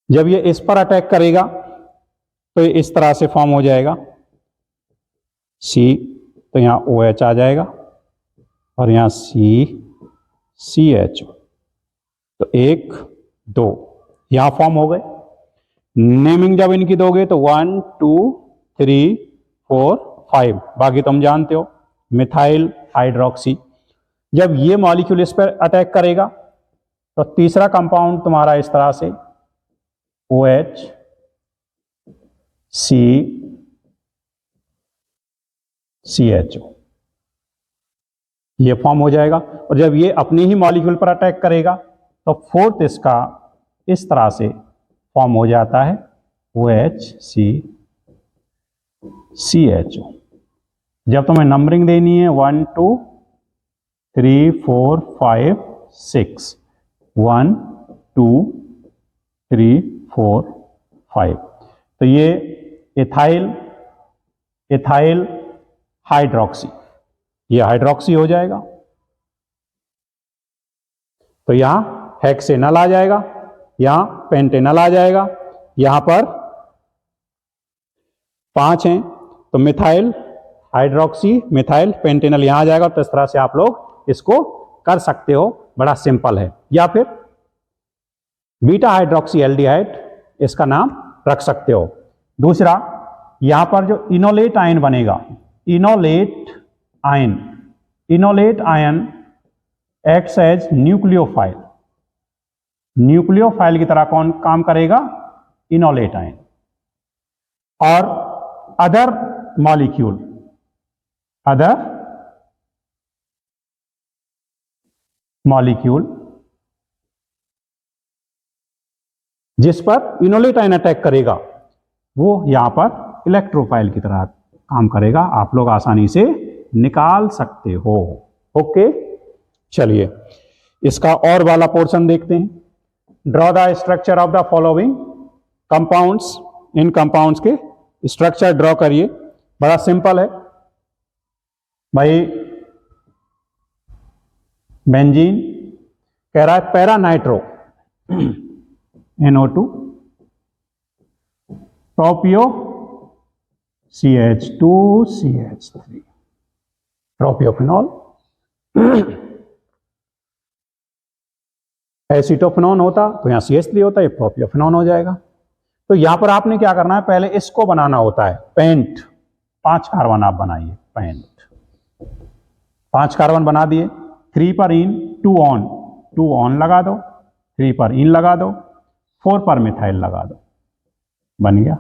जब ये इस पर अटैक करेगा तो ये इस तरह से फॉर्म हो जाएगा C, तो यहां OH आ जाएगा और यहां CH, तो 1 2 यहां फॉर्म हो गए। नेमिंग जब इनकी दोगे तो 1 2 3 4 5, बाकी तुम जानते हो, मिथाइल हाइड्रोक्सी। जब ये मॉलिक्यूल इस पर अटैक करेगा तो तीसरा कंपाउंड तुम्हारा इस तरह से OH CHO। ये फॉर्म हो जाएगा। और जब ये अपने ही मॉलिक्यूल पर अटैक करेगा तो फोर्थ इसका इस तरह से फॉर्म हो जाता है OHCCHO। जब तुम्हें नंबरिंग देनी है 1 2 3 4 5 6, 1 2 3 4 5, तो ये एथाइल हाइड्रोक्सी, ये हाइड्रोक्सी हो जाएगा। तो यहां हेक्सेनल आ जाएगा, यहां पेंटेनल आ जाएगा, यहां पर 5 हैं तो मिथाइल हाइड्रोक्सी मिथाइल पेंटेनल यहां आ जाएगा। तो इस तरह से आप लोग इसको कर सकते हो, बड़ा सिंपल है। या फिर बीटा हाइड्रोक्सी एल्डिहाइड इसका नाम रख सकते हो। दूसरा, यहां पर जो इनोलेट आयन बनेगा, enolate ion acts as nucleophile, nucleophile की तरह कौन काम करेगा? Enolate ion. और अदर मॉलिक्यूल जिस पर इनोलेट आयन अटैक करेगा वो यहां पर इलेक्ट्रोफाइल की तरह काम करेगा। आप लोग आसानी से निकाल सकते हो। ओके, चलिए इसका और वाला पोर्शन देखते हैं। Draw the structure of the following compounds, इन कंपाउंड्स के स्ट्रक्चर ड्रॉ करिए। बड़ा सिंपल है भाई। बेंजीन कह रहा है para nitro NO2, propio CH2 CH3, propiophenol, acetophenone होता तो यहां CH3 होता, ये प्रोपियोफिनॉन हो जाएगा। तो यहां पर आपने क्या करना है, पहले इसको बनाना होता है पेंट। 5 कार्बन आप बनाइए, पेंट 5 कार्बन बना दिए। 3 पर इन 2 ऑन लगा दो, 3 पर इन लगा दो, 4 पर मिथाइल लगा दो, बन गया।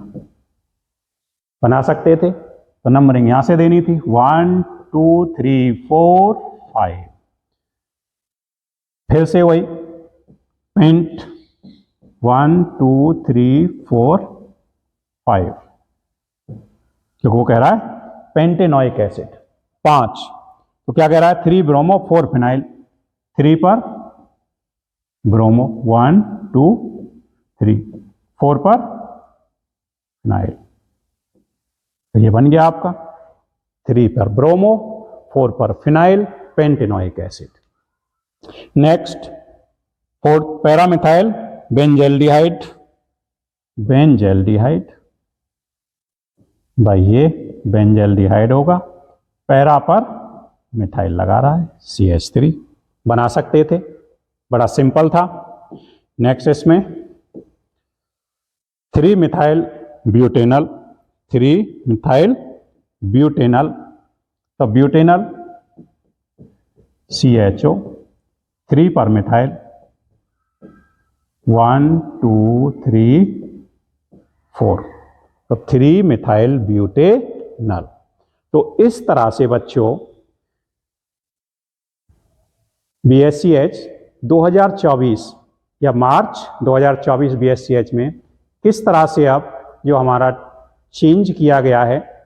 बना सकते थे तो नंबरिंग यहां से देनी थी 1 2 3 4 5। फिर से वही पेंट 1 2 3 4 5, क्योंकि वो कह रहा है पेंटेनोइक एसिड 5। तो क्या कह रहा है 3 ब्रोमो 4 फिनाइल, 3 पर ब्रोमो 1 2 3, 4 पर फिनाइल। तो ये बन गया आपका 3 पर ब्रोमो 4 पर phenyl pentanoic acid. Next 4 paramethyl benzaldehyde, भाई ये बेंजेल्डिहाइड होगा, पैरा पर मिथाइल लगा रहा है CH3। बना सकते थे, बड़ा सिंपल था। नेक्स्ट इसमें 3 मिथाइल ब्यूटेनल, तो ब्यूटेनल CHO, 3 पर मिथाइल 1 2 3 4, तो 3 मिथाइल ब्यूटेनल। तो इस तरह से बच्चों BSCH 2024 या मार्च 2024 BSCH में किस तरह से अब जो हमारा चेंज किया गया है,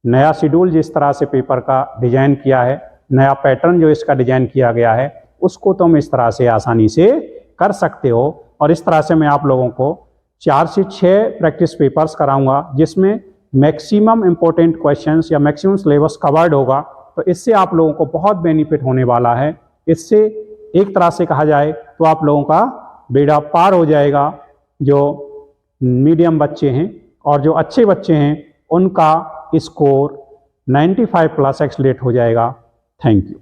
नया शेड्यूल जिस तरह से पेपर का डिजाइन किया है, नया पैटर्न जो इसका डिजाइन किया गया है, उसको तुम इस तरह से आसानी से कर सकते हो। और इस तरह से मैं आप लोगों को 4 से 6 प्रैक्टिस पेपर्स कराऊंगा जिसमें मैक्सिमम इंपॉर्टेंट क्वेश्चंस या मैक्सिमम सिलेबस कवर्ड होगा। तो इससे आप लोगों को बहुत बेनिफिट होने वाला है। इससे एक तरह से कहा जाए तो आप लोगों का बेड़ा पार हो जाएगा। जो मीडियम बच्चे हैं और जो अच्छे बच्चे हैं उनका स्कोर 95+ एक्सलेट हो जाएगा। Thank you.